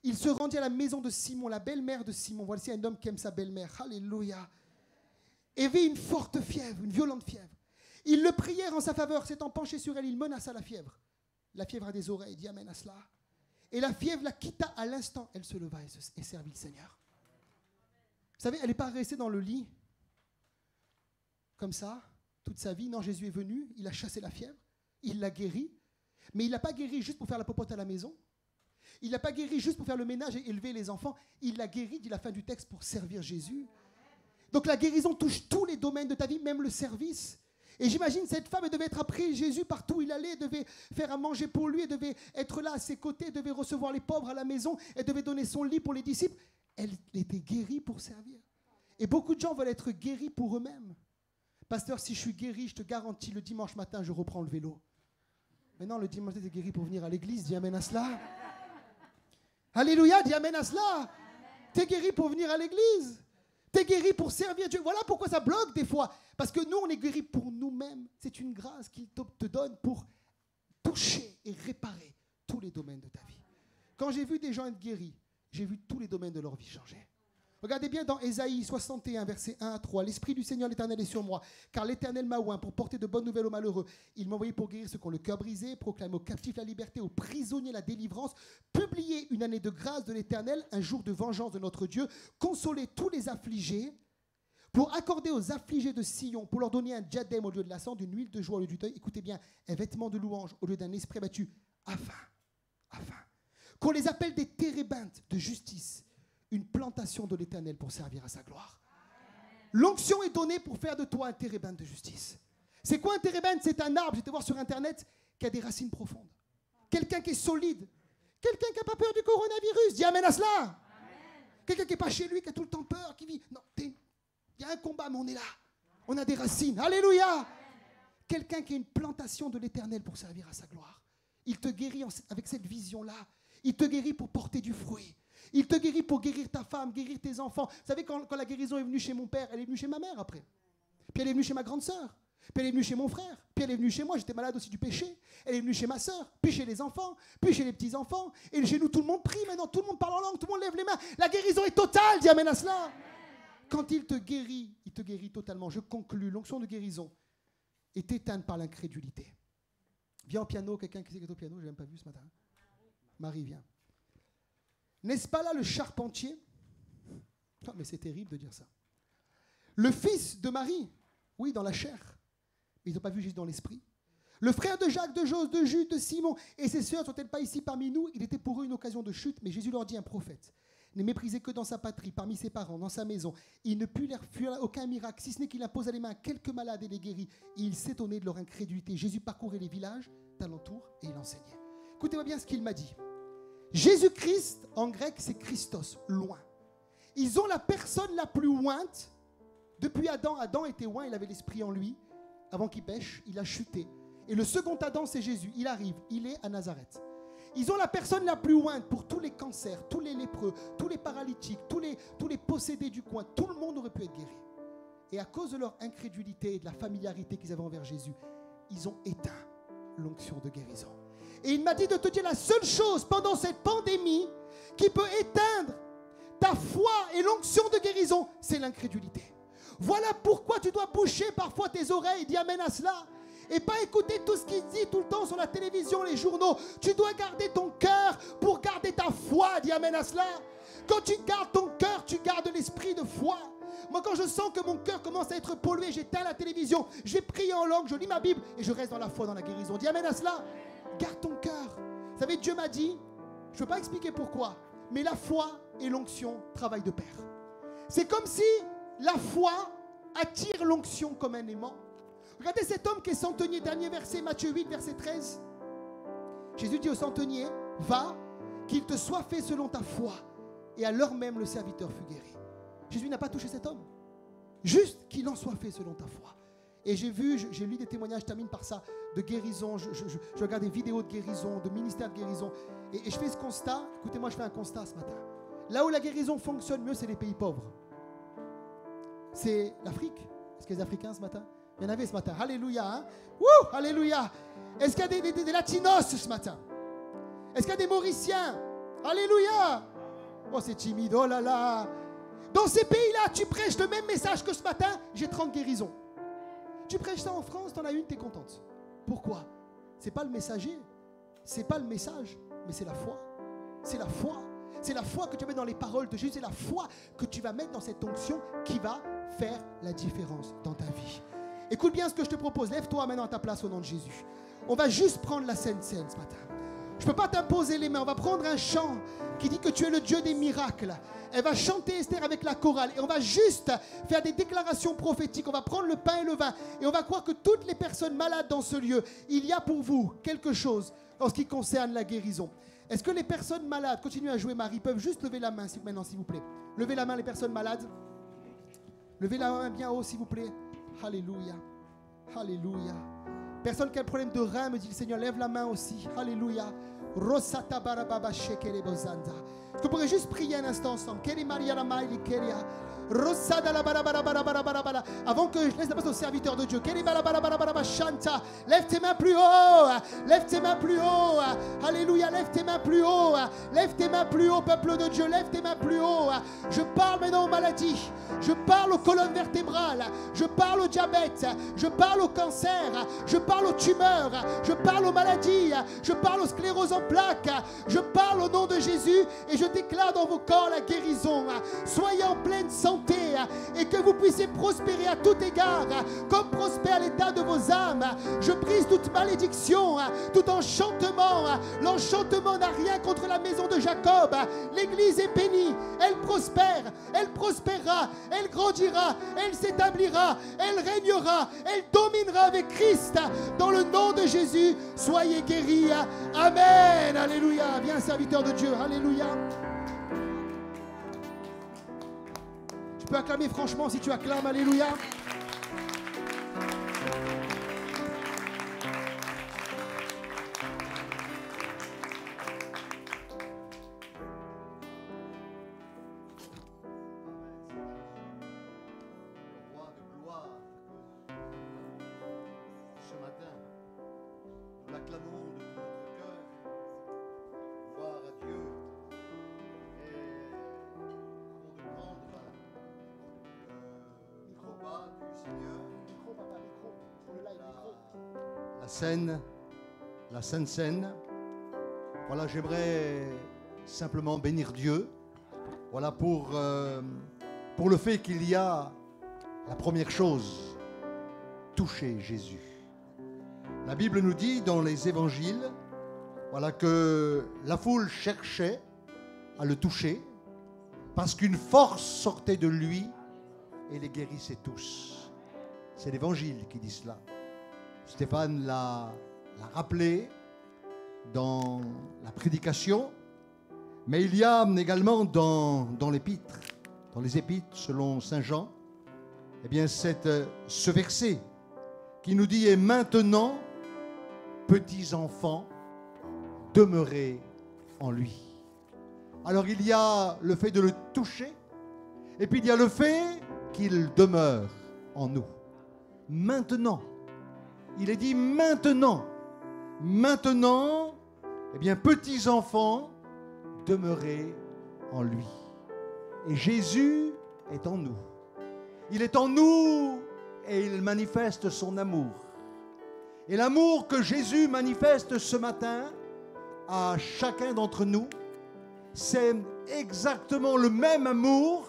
il se rendit à la maison de Simon, la belle-mère de Simon. Voici un homme qui aime sa belle-mère. Alléluia. Et vit une forte fièvre, une violente fièvre. Ils le prièrent en sa faveur. S'étant penché sur elle, il menaça la fièvre. La fièvre a des oreilles. Dis amen à cela. Et la fièvre la quitta à l'instant. Elle se leva et servit le Seigneur. Vous savez, elle n'est pas restée dans le lit comme ça, toute sa vie. Non, Jésus est venu, il a chassé la fièvre, il l'a guéri. Mais il ne l'a pas guéri juste pour faire la popote à la maison. Il ne l'a pas guéri juste pour faire le ménage et élever les enfants. Il l'a guéri, dit la fin du texte, pour servir Jésus. Donc la guérison touche tous les domaines de ta vie, même le service. Et j'imagine cette femme, elle devait être après Jésus partout où il allait, elle devait faire à manger pour lui, elle devait être là à ses côtés, elle devait recevoir les pauvres à la maison, elle devait donner son lit pour les disciples. Elle était guérie pour servir. Et beaucoup de gens veulent être guéris pour eux-mêmes. Pasteur, si je suis guéri, je te garantis, le dimanche matin, je reprends le vélo. Mais non, le dimanche matin, tu es guéri pour venir à l'église. Dis amen à cela. Alléluia, dis amen à cela. Tu es guéri pour venir à l'église. Tu es guéri pour servir Dieu. Voilà pourquoi ça bloque des fois. Parce que nous, on est guéri pour nous-mêmes. C'est une grâce qu'il te donne pour toucher et réparer tous les domaines de ta vie. Quand j'ai vu des gens être guéris, j'ai vu tous les domaines de leur vie changer. Regardez bien dans Ésaïe 61, versets 1 à 3. « L'Esprit du Seigneur l'Éternel est sur moi, car l'Éternel m'a oint pour porter de bonnes nouvelles aux malheureux. Il m'a envoyé pour guérir ceux qui ont le cœur brisé, proclamer aux captifs la liberté, aux prisonniers la délivrance, publier une année de grâce de l'Éternel, un jour de vengeance de notre Dieu, consoler tous les affligés, pour accorder aux affligés de Sion, pour leur donner un diadème au lieu de la cendre, une huile de joie au lieu du deuil. » Écoutez bien, un vêtement de louange au lieu d'un esprit abattu, afin qu'on les appelle des térébintes de justice, une plantation de l'Éternel pour servir à sa gloire. L'onction est donnée pour faire de toi un térébinthe de justice. C'est quoi un térébinthe? C'est un arbre, j'étais voir sur Internet, qui a des racines profondes. Quelqu'un qui est solide. Quelqu'un qui n'a pas peur du coronavirus. Dis amen à cela. Quelqu'un qui n'est pas chez lui, qui a tout le temps peur, qui vit. Non, il y a un combat, mais on est là. On a des racines. Alléluia. Quelqu'un qui a une plantation de l'Éternel pour servir à sa gloire. Il te guérit avec cette vision-là. Il te guérit pour porter du fruit. Il te guérit pour guérir ta femme, guérir tes enfants. Vous savez, quand la guérison est venue chez mon père, elle est venue chez ma mère après. Puis elle est venue chez ma grande sœur. Puis elle est venue chez mon frère. Puis elle est venue chez moi, j'étais malade aussi du péché. Elle est venue chez ma sœur. Puis chez les enfants. Puis chez les petits-enfants. Et chez nous, tout le monde prie maintenant. Tout le monde parle en langue. Tout le monde lève les mains. La guérison est totale, dis amen à cela. Quand il te guérit totalement. Je conclus. L'onction de guérison est éteinte par l'incrédulité. Viens au piano. Quelqu'un qui sait qui est au piano, je n'ai même pas vu ce matin. Marie, viens. N'est-ce pas là le charpentier? Oh, mais c'est terrible de dire ça. Le fils de Marie, oui, dans la chair. Mais ils n'ont pas vu Jésus dans l'esprit. Le frère de Jacques, de Jose, de Jude, de Simon et ses sœurs sont-elles pas ici parmi nous? Il était pour eux une occasion de chute, mais Jésus leur dit, un prophète n'est méprisé que dans sa patrie, parmi ses parents, dans sa maison. Il ne put leur fuir aucun miracle, si ce n'est qu'il imposa les mains à quelques malades et les guérit. Et il s'étonnait de leur incrédulité. Jésus parcourait les villages d'alentour et il enseignait. Écoutez-moi bien ce qu'il m'a dit. Jésus-Christ, en grec, c'est Christos, loin. Ils ont la personne la plus ointe. Depuis Adam, Adam était oint, il avait l'esprit en lui. Avant qu'il pêche, il a chuté. Et le second Adam, c'est Jésus. Il arrive, il est à Nazareth. Ils ont la personne la plus ointe pour tous les cancers, tous les lépreux, tous les paralytiques, tous les possédés du coin. Tout le monde aurait pu être guéri. Et à cause de leur incrédulité et de la familiarité qu'ils avaient envers Jésus, ils ont éteint l'onction de guérison. Et il m'a dit de te dire la seule chose pendant cette pandémie qui peut éteindre ta foi et l'onction de guérison, c'est l'incrédulité. Voilà pourquoi tu dois boucher parfois tes oreilles, dis amen à cela, et pas écouter tout ce qu'il dit tout le temps sur la télévision, les journaux. Tu dois garder ton cœur pour garder ta foi, dis amen à cela. Quand tu gardes ton cœur, tu gardes l'esprit de foi. Moi, quand je sens que mon cœur commence à être pollué, j'éteins la télévision, je vais prier en langue, je lis ma Bible et je reste dans la foi, dans la guérison. Dis amen à cela. Garde ton cœur. Vous savez, Dieu m'a dit, je ne peux pas expliquer pourquoi, mais la foi et l'onction travaillent de pair. C'est comme si la foi attire l'onction comme un aimant. Regardez cet homme qui est centenier, dernier verset, Matthieu 8, verset 13. Jésus dit au centenier, va, qu'il te soit fait selon ta foi. Et à l'heure même, le serviteur fut guéri. Jésus n'a pas touché cet homme. Juste qu'il en soit fait selon ta foi. Et j'ai lu des témoignages, je termine par ça, de guérison. Je regarde des vidéos de guérison, de ministère de guérison. Et je fais ce constat. Écoutez-moi, je fais un constat ce matin. Là où la guérison fonctionne mieux, c'est les pays pauvres. C'est l'Afrique. Est-ce qu'il y a des Africains ce matin? Il y en avait ce matin. Alléluia. Hein? Wouh, alléluia. Est-ce qu'il y a des Latinos ce matin? Est-ce qu'il y a des Mauriciens? Alléluia. Oh, c'est timide. Oh là là. Dans ces pays-là, tu prêches le même message que ce matin. J'ai 30 guérisons. Tu prêches ça en France, t'en as une, t'es contente. Pourquoi? C'est pas le messager, c'est pas le message, mais c'est la foi. C'est la foi. C'est la foi que tu vas mettre dans les paroles de Jésus. C'est la foi que tu vas mettre dans cette onction qui va faire la différence dans ta vie. Écoute bien ce que je te propose. Lève-toi maintenant à ta place au nom de Jésus. On va juste prendre la Sainte Seine ce matin. Je ne peux pas t'imposer les mains. On va prendre un chant qui dit que tu es le Dieu des miracles. Elle va chanter Esther avec la chorale. Et on va juste faire des déclarations prophétiques. On va prendre le pain et le vin. Et on va croire que toutes les personnes malades dans ce lieu, il y a pour vous quelque chose en ce qui concerne la guérison. Est-ce que les personnes malades, continuez à jouer Marie, peuvent juste lever la main maintenant s'il vous plaît. Levez la main les personnes malades. Levez la main bien haut s'il vous plaît. Alléluia. Alléluia. Personne qui a un problème de rein, me dit le Seigneur, lève la main aussi. Alléluia. Rosata barababa shekele bozanda. Est-ce qu'on pourrait juste prier un instant ensemble? Keri Maria la maili keria. Rosada la barabara. Avant que je laisse la place au serviteur de Dieu. Lève tes mains plus haut. Lève tes mains plus haut. Alléluia, lève tes mains plus haut. Lève tes mains plus haut, peuple de Dieu. Lève tes mains plus haut. Je parle maintenant aux maladies. Je parle aux colonnes vertébrales. Je parle au diabète. Je parle au cancer. Je parle aux tumeurs. Je parle aux maladies. Je parle aux scléroses en plaques. Je parle au nom de Jésus et je déclare dans vos corps la guérison. Soyez en pleine santé et que vous puissiez prospérer à tout égard, comme prospère l'état de vos âmes. Je brise toute malédiction, tout enchantement. L'enchantement n'a rien contre la maison de Jacob. L'église est bénie, elle prospère, elle prospérera, elle grandira, elle s'établira, elle régnera, elle dominera avec Christ. Dans le nom de Jésus, soyez guéris. Amen. Alléluia. Viens, serviteur de Dieu. Alléluia. Tu peux acclamer franchement si tu acclames. Alléluia. Roi de gloire, ce matin, nous l'acclamons de tout notre cœur. Gloire à Dieu. Et avant de prendre le repas du Seigneur, la scène, la Sainte Seine, voilà, j'aimerais simplement bénir Dieu. Voilà pour le fait qu'il y a la première chose, toucher Jésus. La Bible nous dit dans les évangiles, voilà, que la foule cherchait à le toucher parce qu'une force sortait de lui et les guérissait tous. C'est l'évangile qui dit cela. Stéphane l'a rappelé dans la prédication, mais il y a également dans l'épître, dans les épîtres selon Saint Jean, eh bien ce verset qui nous dit « Et maintenant, petits enfants, demeurez en lui ». Alors il y a le fait de le toucher, et puis il y a le fait qu'il demeure en nous. Maintenant, il est dit maintenant, maintenant, eh bien petits enfants, demeurez en lui. Et Jésus est en nous. Il est en nous et il manifeste son amour. Et l'amour que Jésus manifeste ce matin à chacun d'entre nous, c'est exactement le même amour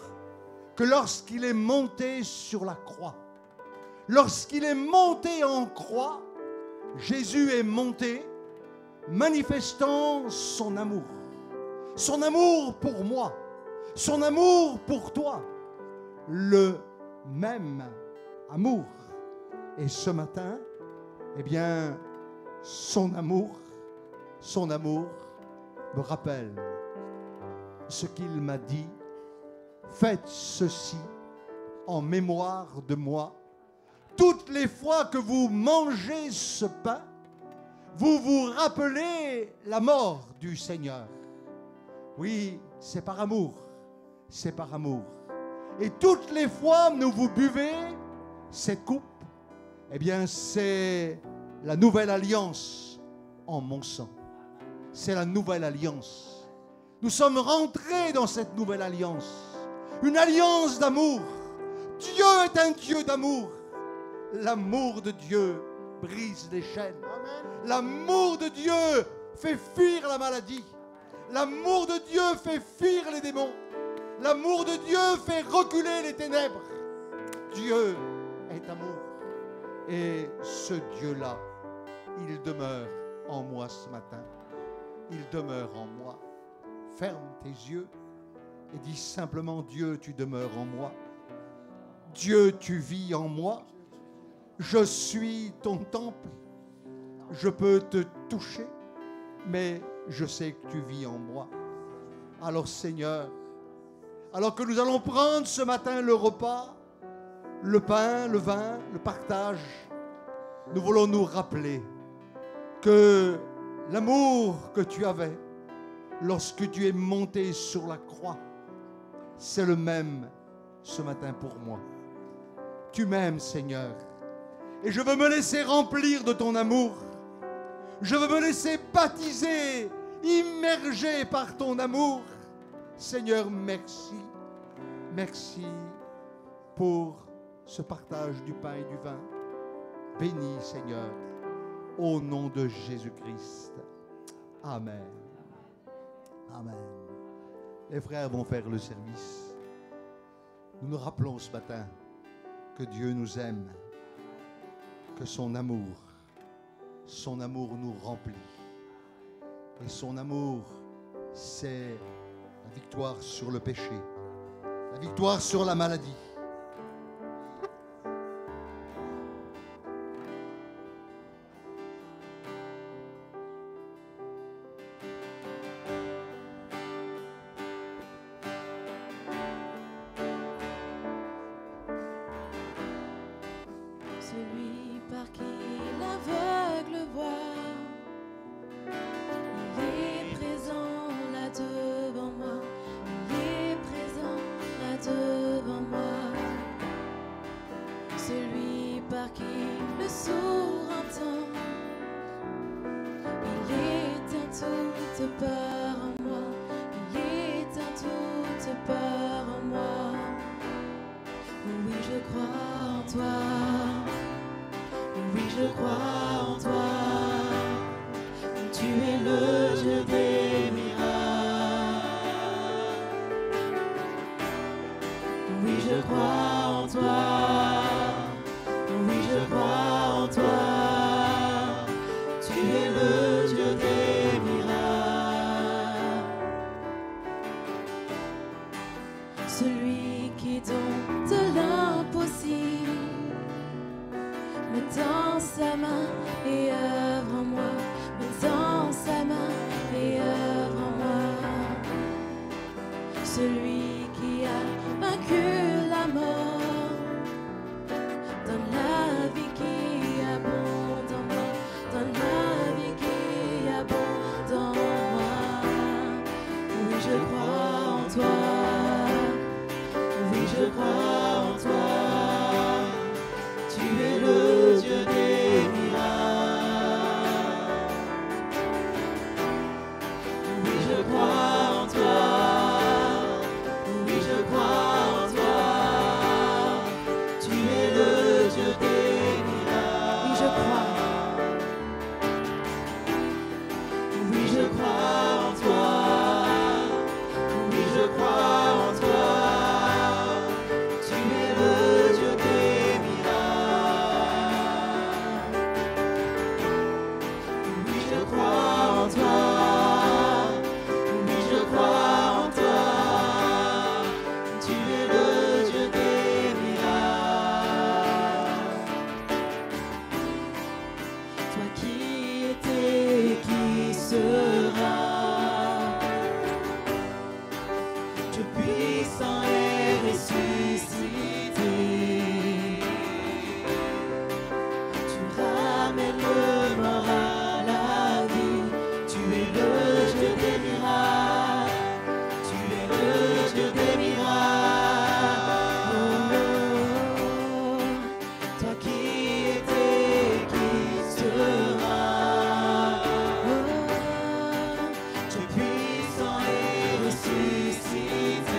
que lorsqu'il est monté sur la croix. Lorsqu'il est monté en croix, Jésus est monté manifestant son amour. Son amour pour moi, son amour pour toi, le même amour. Et ce matin, eh bien, son amour me rappelle ce qu'il m'a dit. Faites ceci en mémoire de moi. Toutes les fois que vous mangez ce pain, vous vous rappelez la mort du Seigneur. Oui, c'est par amour. C'est par amour. Et toutes les fois que vous buvez cette coupe, eh bien, c'est la nouvelle alliance en mon sang. C'est la nouvelle alliance. Nous sommes rentrés dans cette nouvelle alliance. Une alliance d'amour. Dieu est un Dieu d'amour. L'amour de Dieu brise les chaînes. L'amour de Dieu fait fuir la maladie. L'amour de Dieu fait fuir les démons. L'amour de Dieu fait reculer les ténèbres. Dieu est amour. Et ce Dieu-là, il demeure en moi ce matin. Il demeure en moi. Ferme tes yeux et dis simplement, Dieu, tu demeures en moi. Dieu, tu vis en moi. Je suis ton temple. Je peux te toucher, mais je sais que tu vis en moi. Alors Seigneur, alors que nous allons prendre ce matin le repas, le pain, le vin, le partage, nous voulons nous rappeler que l'amour que tu avais lorsque tu es monté sur la croix, c'est le même ce matin pour moi. Tu m'aimes, Seigneur. Et je veux me laisser remplir de ton amour. Je veux me laisser baptiser, immerger par ton amour. Seigneur, merci. Merci pour ce partage du pain et du vin. Bénis, Seigneur, au nom de Jésus-Christ. Amen. Amen. Les frères vont faire le service. Nous nous rappelons ce matin que Dieu nous aime, que son amour nous remplit. Et son amour, c'est la victoire sur le péché, la victoire sur la maladie. Celui par qui l'aveugle voit, il est présent là devant moi, il est présent là devant moi. Celui par qui le sourd entend, il éteint toute peur en moi, il éteint toute peur en moi. Oui, je crois en toi. Oui, je crois en toi. Tu es le Dieu des miracles. Oui, je crois en toi. Oui, je crois en toi. Tu es le Dieu des miracles. Celui qui dompte l'impossible me tend sa main et œuvre en moi, me tend sa main et œuvre en moi. Celui qui a vaincu la mort, donne la vie qui abonde en moi, donne la vie qui abonde en moi. Oui, je crois en toi. Oui, je crois en toi. Tu es le Dieu des miracles. Oui, je crois en toi. Oui, je crois en toi. Tu es le Dieu des miracles. Oui, je crois. Oui, je crois en toi. Oui, je crois en toi. Tu es le Dieu des miracles. Oui, je crois en toi. Oui, je crois en toi. Tu es le Dieu des miracles. Toi qui étais, qui seras, Dieu puissant est ressuscité. Tu ramènes le mort à la vie. Tu es le Dieu des miracles. Tu es le Dieu des miracles. Oh, toi qui étais, qui seras. Oh, Dieu puissant est ressuscité.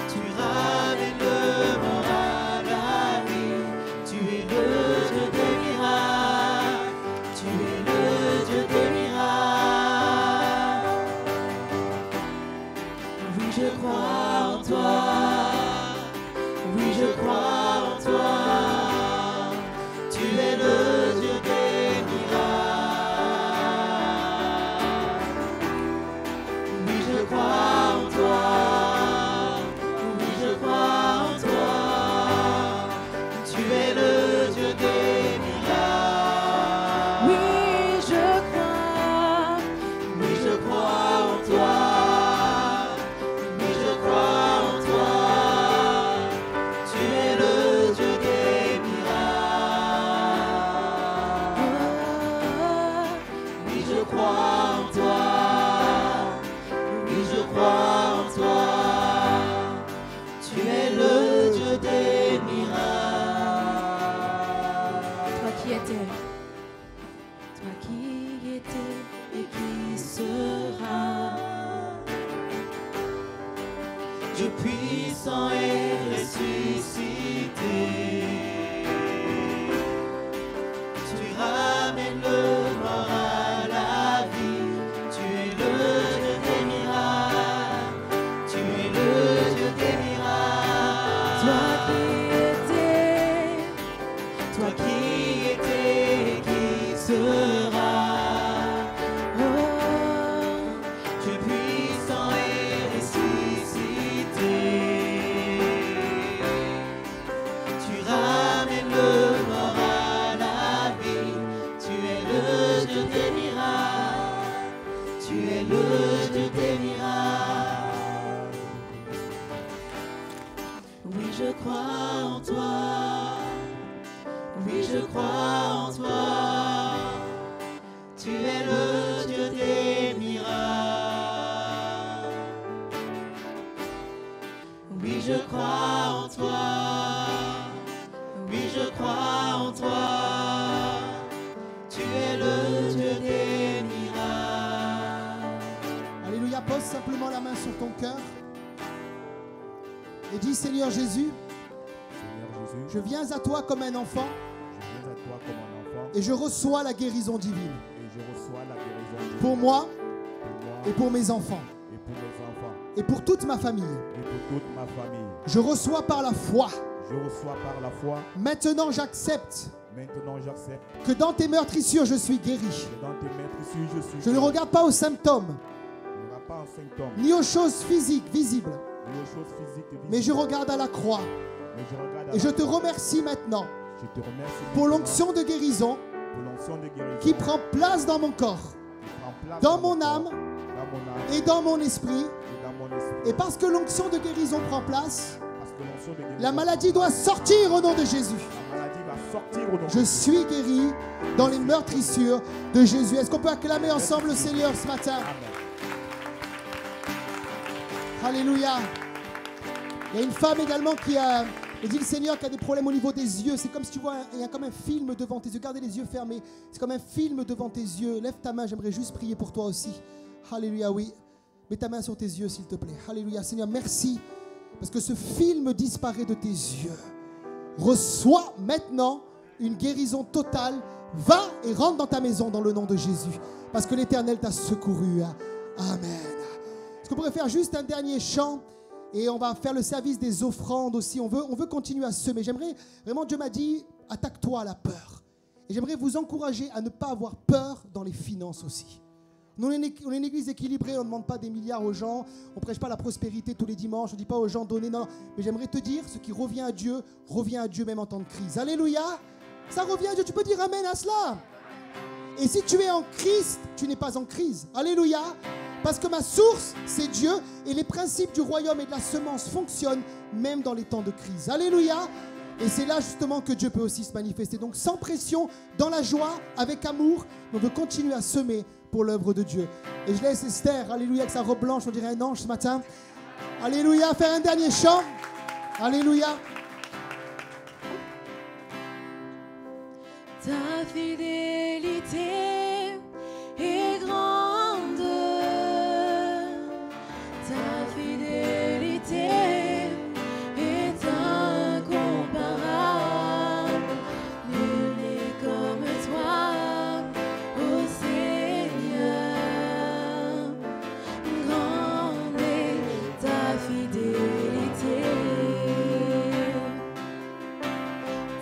Tu ramènes le mort à la vie. Tu es le Dieu des miracles. Tu es le Dieu des miracles. Oui, je crois en toi. Oui, je crois en toi. Tu es le Dieu des miracles. Oui, je crois en toi. Oui, je crois en toi. Tu es le Dieu des miracles. Oui, je crois. Oui, je crois en toi. Oui, je crois en toi. Tu es le Dieu puissant et ressuscité. Tu ramènes le mort à la vie. Tu es le Dieu des miracles. Tu es le Dieu des miracles. Toi qui étais, qui sera. Dieu puissant et ressuscité. Tu ramènes le mort à la vie. Tu es le Dieu des miracles. Tu es le Dieu des miracles. Oui, je crois en toi. Oui, je crois en toi. Tu es le Dieu des miracles. Oui, je crois en toi. Oui, je crois en toi. Tu es le Dieu des miracles. Alléluia, pose simplement la main sur ton cœur et dis Seigneur Jésus, Seigneur Jésus, je viens à toi comme un enfant je viens à toi comme un enfant et je reçois la guérison divine et je reçois la guérison divine pour moi pour moi et pour mes enfants et pour mes enfants et pour toute ma famille. et pour toute ma famille. Je reçois par la foi. Je reçois par la foi. Maintenant j'accepte Maintenant, j'accepte que dans tes meurtrissures je suis guéri. que dans tes meurtrissures, je suis Je ne regarde pas aux symptômes Je ne regarde pas en symptômes, ni aux choses physiques visibles, ni aux choses physiques visibles, mais je regarde à la croix. mais je regarde à Et la je te croix. remercie maintenant Je te remercie pour maintenant l'onction de guérison pour l'onction de guérison qui prend place dans mon corps, qui prend place dans mon âme corps, dans mon âme et dans mon esprit. et dans mon esprit. Et parce que l'onction de guérison prend place, Parce que l'onction de guérison la maladie doit sortir au nom de Jésus. La maladie va sortir au nom Je de suis guéri dans les meurtrissures de Jésus. Est-ce qu'on peut acclamer ensemble le Seigneur ce matin? Amen. Alléluia. Il y a une femme également qui a dit le Seigneur qui a des problèmes au niveau des yeux. C'est comme si tu vois, il y a comme un film devant tes yeux. Gardez les yeux fermés. C'est comme un film devant tes yeux. Lève ta main, j'aimerais juste prier pour toi aussi. Alléluia, oui. Mets ta main sur tes yeux, s'il te plaît. Alléluia. Seigneur, merci. Parce que ce film disparaît de tes yeux. Reçois maintenant une guérison totale. Va et rentre dans ta maison dans le nom de Jésus. Parce que l'Éternel t'a secouru. Amen. Est-ce qu'on pourrait faire juste un dernier chant? Et on va faire le service des offrandes aussi. On veut continuer à semer. J'aimerais, vraiment, Dieu m'a dit, attaque-toi à la peur. Et j'aimerais vous encourager à ne pas avoir peur dans les finances aussi. Nous, on est une église équilibrée, on ne demande pas des milliards aux gens, on ne prêche pas la prospérité tous les dimanches, on ne dit pas aux gens donnez, non. Mais j'aimerais te dire, ce qui revient à Dieu même en temps de crise. Alléluia, ça revient à Dieu, tu peux dire amen à cela. Et si tu es en Christ, tu n'es pas en crise. Alléluia. Parce que ma source, c'est Dieu et les principes du royaume et de la semence fonctionnent même dans les temps de crise. Alléluia. Et c'est là justement que Dieu peut aussi se manifester. Donc sans pression, dans la joie, avec amour, on veut continuer à semer pour l'œuvre de Dieu. Et je laisse Esther, alléluia, avec sa robe blanche, on dirait un ange ce matin. Alléluia, faire un dernier chant. Alléluia. Ta fidélité est grande, ta fidélité est incomparable. Nul n'est comme toi, ô Seigneur. Grande est ta fidélité.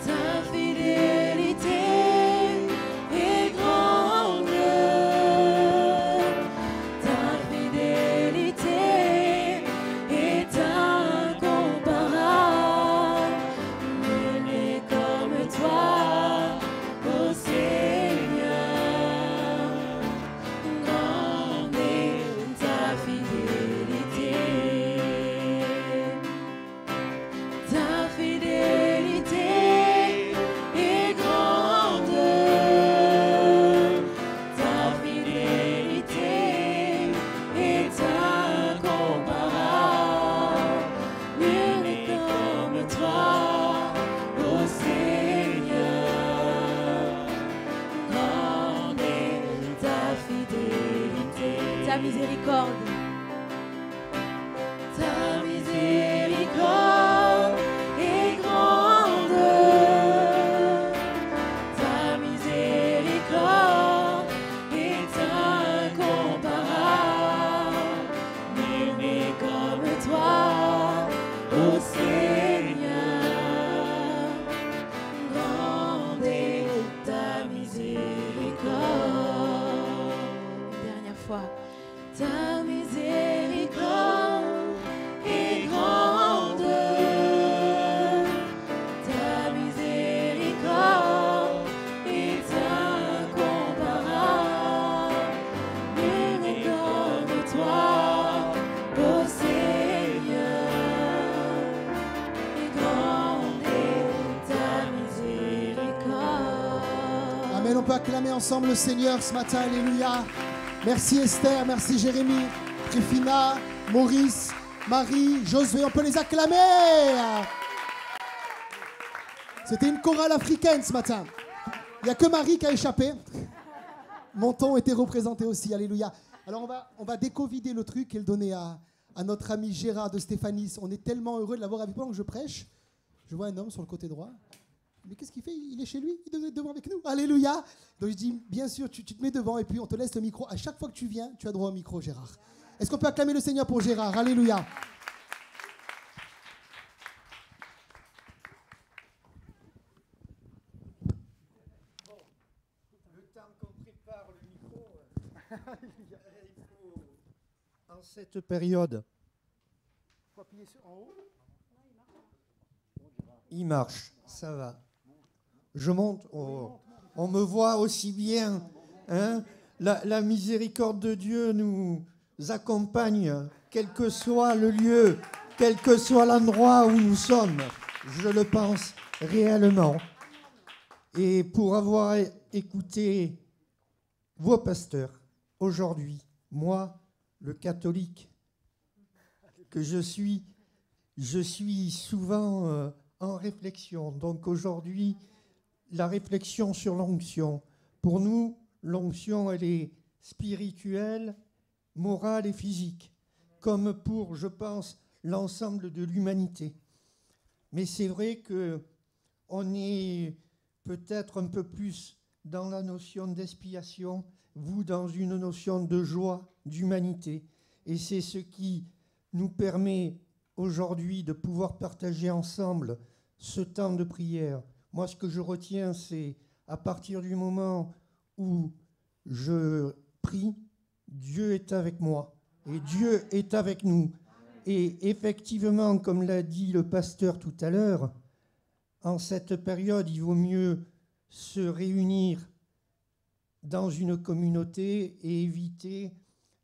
Ta fidélité est grande. ô Seigneur, grande est ta miséricorde. Une dernière fois, ta miséricorde est grande, ta miséricorde est incomparable. Nul n'est comme toi, ô Seigneur, et grande est ta miséricorde. Amen. On peut acclamer ensemble le Seigneur ce matin. Alléluia. Merci Esther, merci Jérémie, Trifina, Maurice, Marie, Josué. On peut les acclamer. C'était une chorale africaine ce matin. Il n'y a que Marie qui a échappé. Monton était représenté aussi. Alléluia. Alors on va décovider le truc et le donner à notre ami Gérard de Stéphanis. On est tellement heureux de l'avoir avec nous pendant que je prêche. Je vois un homme sur le côté droit. Mais qu'est-ce qu'il fait? Il est chez lui? Il doit être devant avec nous. Alléluia. Donc je dis, bien sûr, tu te mets devant et puis on te laisse le micro. À chaque fois que tu viens, tu as droit au micro, Gérard. Est-ce qu'on peut acclamer le Seigneur pour Gérard? Alléluia. Le temps qu'on prépare le micro, il faut, en cette période, Il faut appuyer en haut. il marche, ça va. Je monte, on me voit aussi bien. Hein, la miséricorde de Dieu nous accompagne, quel que soit le lieu, quel que soit l'endroit où nous sommes. Je le pense réellement. Et pour avoir écouté vos pasteurs aujourd'hui, moi, le catholique que je suis souvent en réflexion. Donc aujourd'hui, la réflexion sur l'onction. Pour nous, l'onction, elle est spirituelle, morale et physique, comme pour, je pense, l'ensemble de l'humanité. Mais c'est vrai qu'on est peut-être un peu plus dans la notion d'expiation, vous dans une notion de joie, d'humanité. Et c'est ce qui nous permet aujourd'hui de pouvoir partager ensemble ce temps de prière. Moi, ce que je retiens, c'est à partir du moment où je prie, Dieu est avec moi et Dieu est avec nous. Et effectivement, comme l'a dit le pasteur tout à l'heure, en cette période, il vaut mieux se réunir dans une communauté et éviter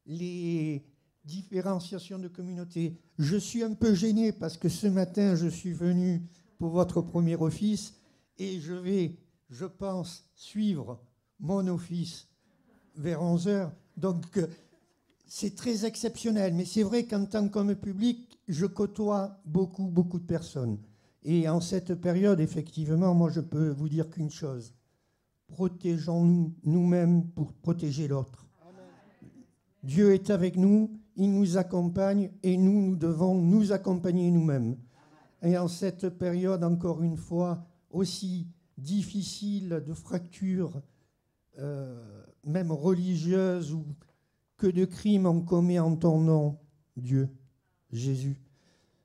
les différenciations de communauté. Je suis un peu gêné parce que ce matin, je suis venu pour votre premier office et je vais, je pense, suivre mon office vers 11h. Donc, c'est très exceptionnel. Mais c'est vrai qu'en tant qu'homme public, je côtoie beaucoup de personnes. Et en cette période, effectivement, moi, je peux vous dire qu'une chose. Protégeons-nous nous-mêmes pour protéger l'autre. Dieu est avec nous, il nous accompagne et nous devons nous accompagner nous-mêmes. Et en cette période, encore une fois, aussi difficile de fractures, même religieuses, ou que de crimes on commet en ton nom, Dieu, Jésus.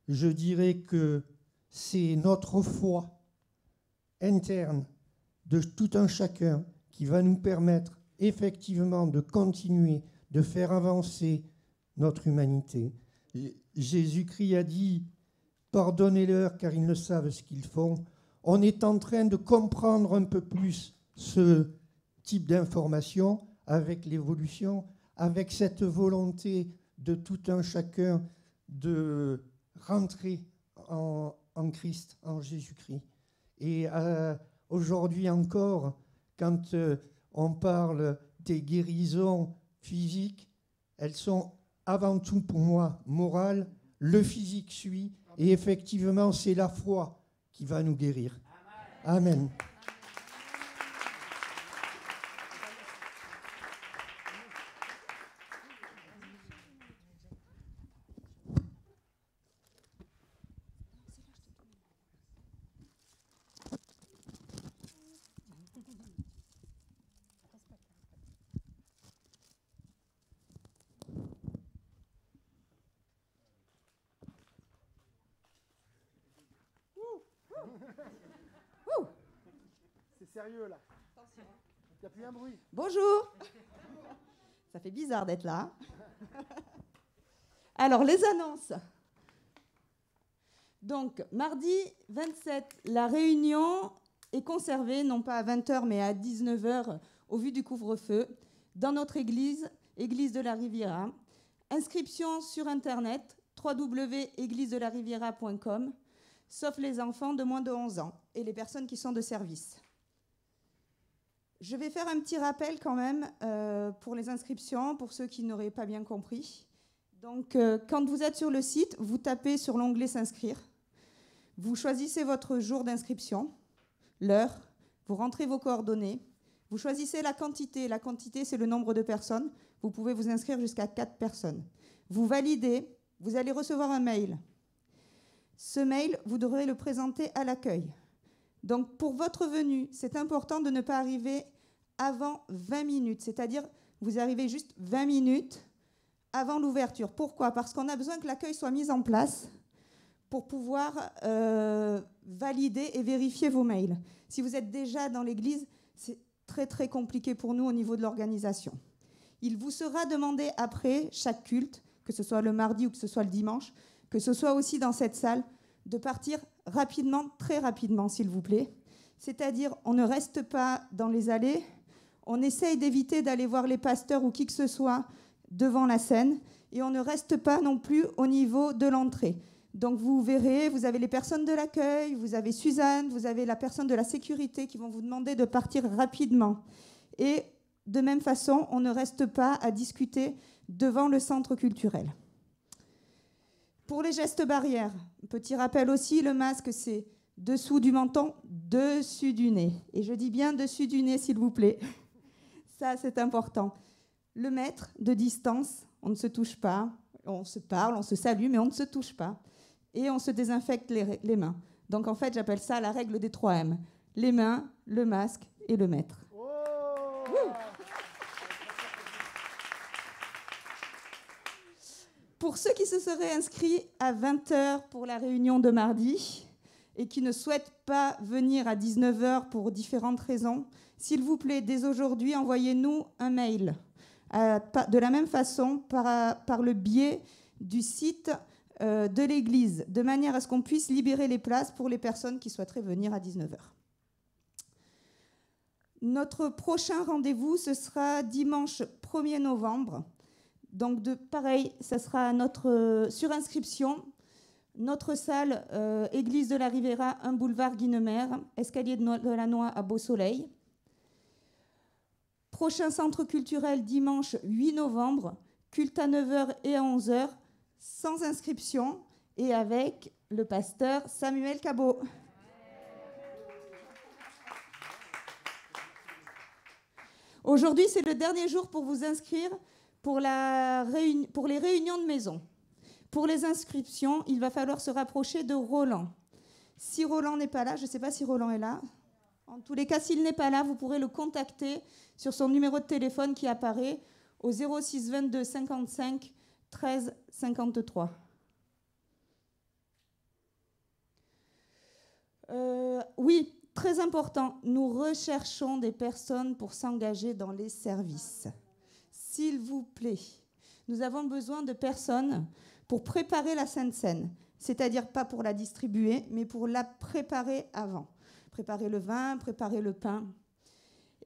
Je dirais que c'est notre foi interne de tout un chacun qui va nous permettre effectivement de continuer, de faire avancer notre humanité. Jésus-Christ a dit « Pardonnez-leur car ils ne savent ce qu'ils font ». On est en train de comprendre un peu plus ce type d'information avec l'évolution, avec cette volonté de tout un chacun de rentrer en Christ, en Jésus-Christ. Et aujourd'hui encore, quand on parle des guérisons physiques, elles sont avant tout pour moi morales. Le physique suit, et effectivement, c'est la foi qui va nous guérir. Amen. C'est sérieux là. Il n'y a plus un bruit. Bonjour. Ça fait bizarre d'être là. Alors, les annonces. Donc, mardi 27, la réunion est conservée, non pas à 20h, mais à 19h, au vu du couvre-feu, dans notre église, église de la Riviera. Inscription sur Internet, www.églisedelariviera.com, sauf les enfants de moins de 11 ans et les personnes qui sont de service. Je vais faire un petit rappel quand même pour les inscriptions, pour ceux qui n'auraient pas bien compris. Donc, quand vous êtes sur le site, vous tapez sur l'onglet « S'inscrire ». Vous choisissez votre jour d'inscription, l'heure, vous rentrez vos coordonnées, vous choisissez la quantité. La quantité, c'est le nombre de personnes. Vous pouvez vous inscrire jusqu'à 4 personnes. Vous validez, vous allez recevoir un mail. Ce mail, vous devrez le présenter à l'accueil. Donc, pour votre venue, c'est important de ne pas arriver avant 20 minutes, c'est-à-dire vous arrivez juste 20 minutes avant l'ouverture. Pourquoi ? Parce qu'on a besoin que l'accueil soit mis en place pour pouvoir valider et vérifier vos mails. Si vous êtes déjà dans l'église, c'est très très compliqué pour nous au niveau de l'organisation. Il vous sera demandé après chaque culte, que ce soit le mardi ou que ce soit le dimanche, que ce soit aussi dans cette salle, de partir rapidement, très rapidement s'il vous plaît. C'est-à-dire, on ne reste pas dans les allées, on essaye d'éviter d'aller voir les pasteurs ou qui que ce soit devant la scène, et on ne reste pas non plus au niveau de l'entrée. Donc vous verrez, vous avez les personnes de l'accueil, vous avez Suzanne, vous avez la personne de la sécurité qui vont vous demander de partir rapidement. Et de même façon, on ne reste pas à discuter devant le centre culturel. Pour les gestes barrières, petit rappel aussi, le masque c'est dessous du menton, dessus du nez. Et je dis bien dessus du nez s'il vous plaît. Ça c'est important. Le mètre de distance, on ne se touche pas, on se parle, on se salue, mais on ne se touche pas. Et on se désinfecte les mains. Donc en fait, j'appelle ça la règle des 3 M. Les mains, le masque et le mètre. Oh. Pour ceux qui se seraient inscrits à 20h pour la réunion de mardi et qui ne souhaitent pas venir à 19h pour différentes raisons, s'il vous plaît, dès aujourd'hui, envoyez-nous un mail. De la même façon, par le biais du site de l'église, de manière à ce qu'on puisse libérer les places pour les personnes qui souhaiteraient venir à 19h. Notre prochain rendez-vous, ce sera dimanche 1er novembre. Donc, pareil, ça sera sur inscription. Notre salle, Église de la Riviera, 1 boulevard Guinemer, escalier de la Noix à Beau-Soleil. Prochain centre culturel, dimanche 8 novembre, culte à 9h et à 11h, sans inscription et avec le pasteur Samuel Cabot. Aujourd'hui, c'est le dernier jour pour vous inscrire pour les réunions de maison. Pour les inscriptions, il va falloir se rapprocher de Roland. Si Roland n'est pas là, je ne sais pas si Roland est là. En tous les cas, s'il n'est pas là, vous pourrez le contacter sur son numéro de téléphone qui apparaît au 06 22 55 13 53. Oui, très important, nous recherchons des personnes pour s'engager dans les services. S'il vous plaît, nous avons besoin de personnes pour préparer la Sainte Seine, c'est-à-dire pas pour la distribuer, mais pour la préparer avant. Préparer le vin, préparer le pain.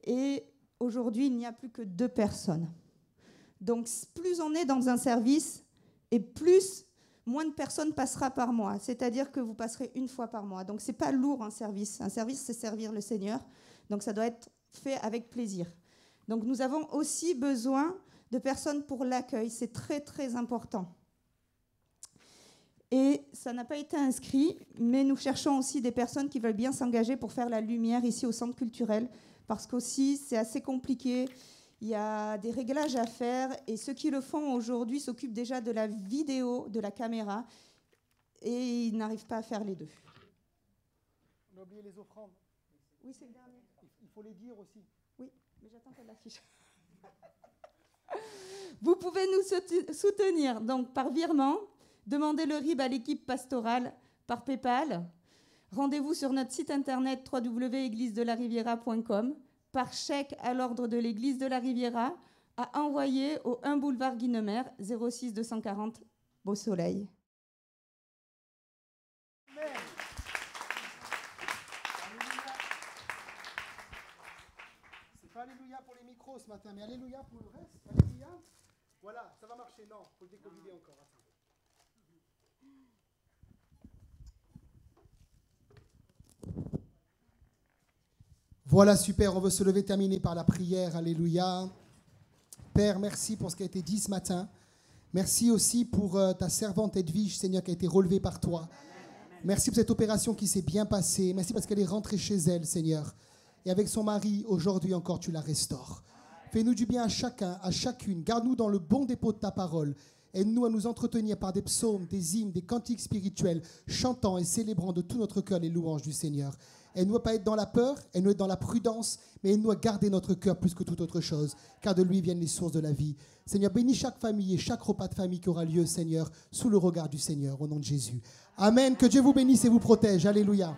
Et aujourd'hui, il n'y a plus que 2 personnes. Donc, plus on est dans un service, et moins de personnes passera par mois. C'est-à-dire que vous passerez 1 fois par mois. Donc, ce n'est pas lourd un service. Un service, c'est servir le Seigneur. Donc, ça doit être fait avec plaisir. Donc, nous avons aussi besoin de personnes pour l'accueil. C'est très, très important. Et ça n'a pas été inscrit, mais nous cherchons aussi des personnes qui veulent bien s'engager pour faire la lumière ici au centre culturel, parce qu'aussi, c'est assez compliqué. Il y a des réglages à faire, et ceux qui le font aujourd'hui s'occupent déjà de la vidéo, de la caméra, et ils n'arrivent pas à faire les 2. On a oublié les offrandes. Oui, c'est le dernier. Il faut les dire aussi. Oui, mais j'attends qu'elle l'affiche. Vous pouvez nous soutenir donc par virement. Demandez le RIB à l'équipe pastorale par PayPal. Rendez-vous sur notre site internet www.églisedelariviera.com par chèque à l'ordre de l'Église de la Riviera à envoyer au 1 boulevard Guinemer 06 240 Beau Soleil. C'est pas alléluia pour les micros ce matin, mais alléluia pour le reste. Alléluia. Voilà, ça va marcher. Non, faut le décovider encore. Attends. Voilà, super, on veut se lever, terminer par la prière, alléluia. Père, merci pour ce qui a été dit ce matin. Merci aussi pour ta servante Edwige, Seigneur, qui a été relevée par toi. Merci pour cette opération qui s'est bien passée. Merci parce qu'elle est rentrée chez elle, Seigneur. Et avec son mari, aujourd'hui encore, tu la restaures. Fais-nous du bien à chacun, à chacune. Garde-nous dans le bon dépôt de ta parole. Aide-nous à nous entretenir par des psaumes, des hymnes, des cantiques spirituels, chantant et célébrant de tout notre cœur les louanges du Seigneur. Aide-nous à pas être dans la peur, aide-nous à être dans la prudence, mais aide-nous à garder notre cœur plus que toute autre chose, car de lui viennent les sources de la vie. Seigneur, bénis chaque famille et chaque repas de famille qui aura lieu, Seigneur, sous le regard du Seigneur, au nom de Jésus. Amen. Que Dieu vous bénisse et vous protège. Alléluia.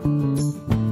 Thank you.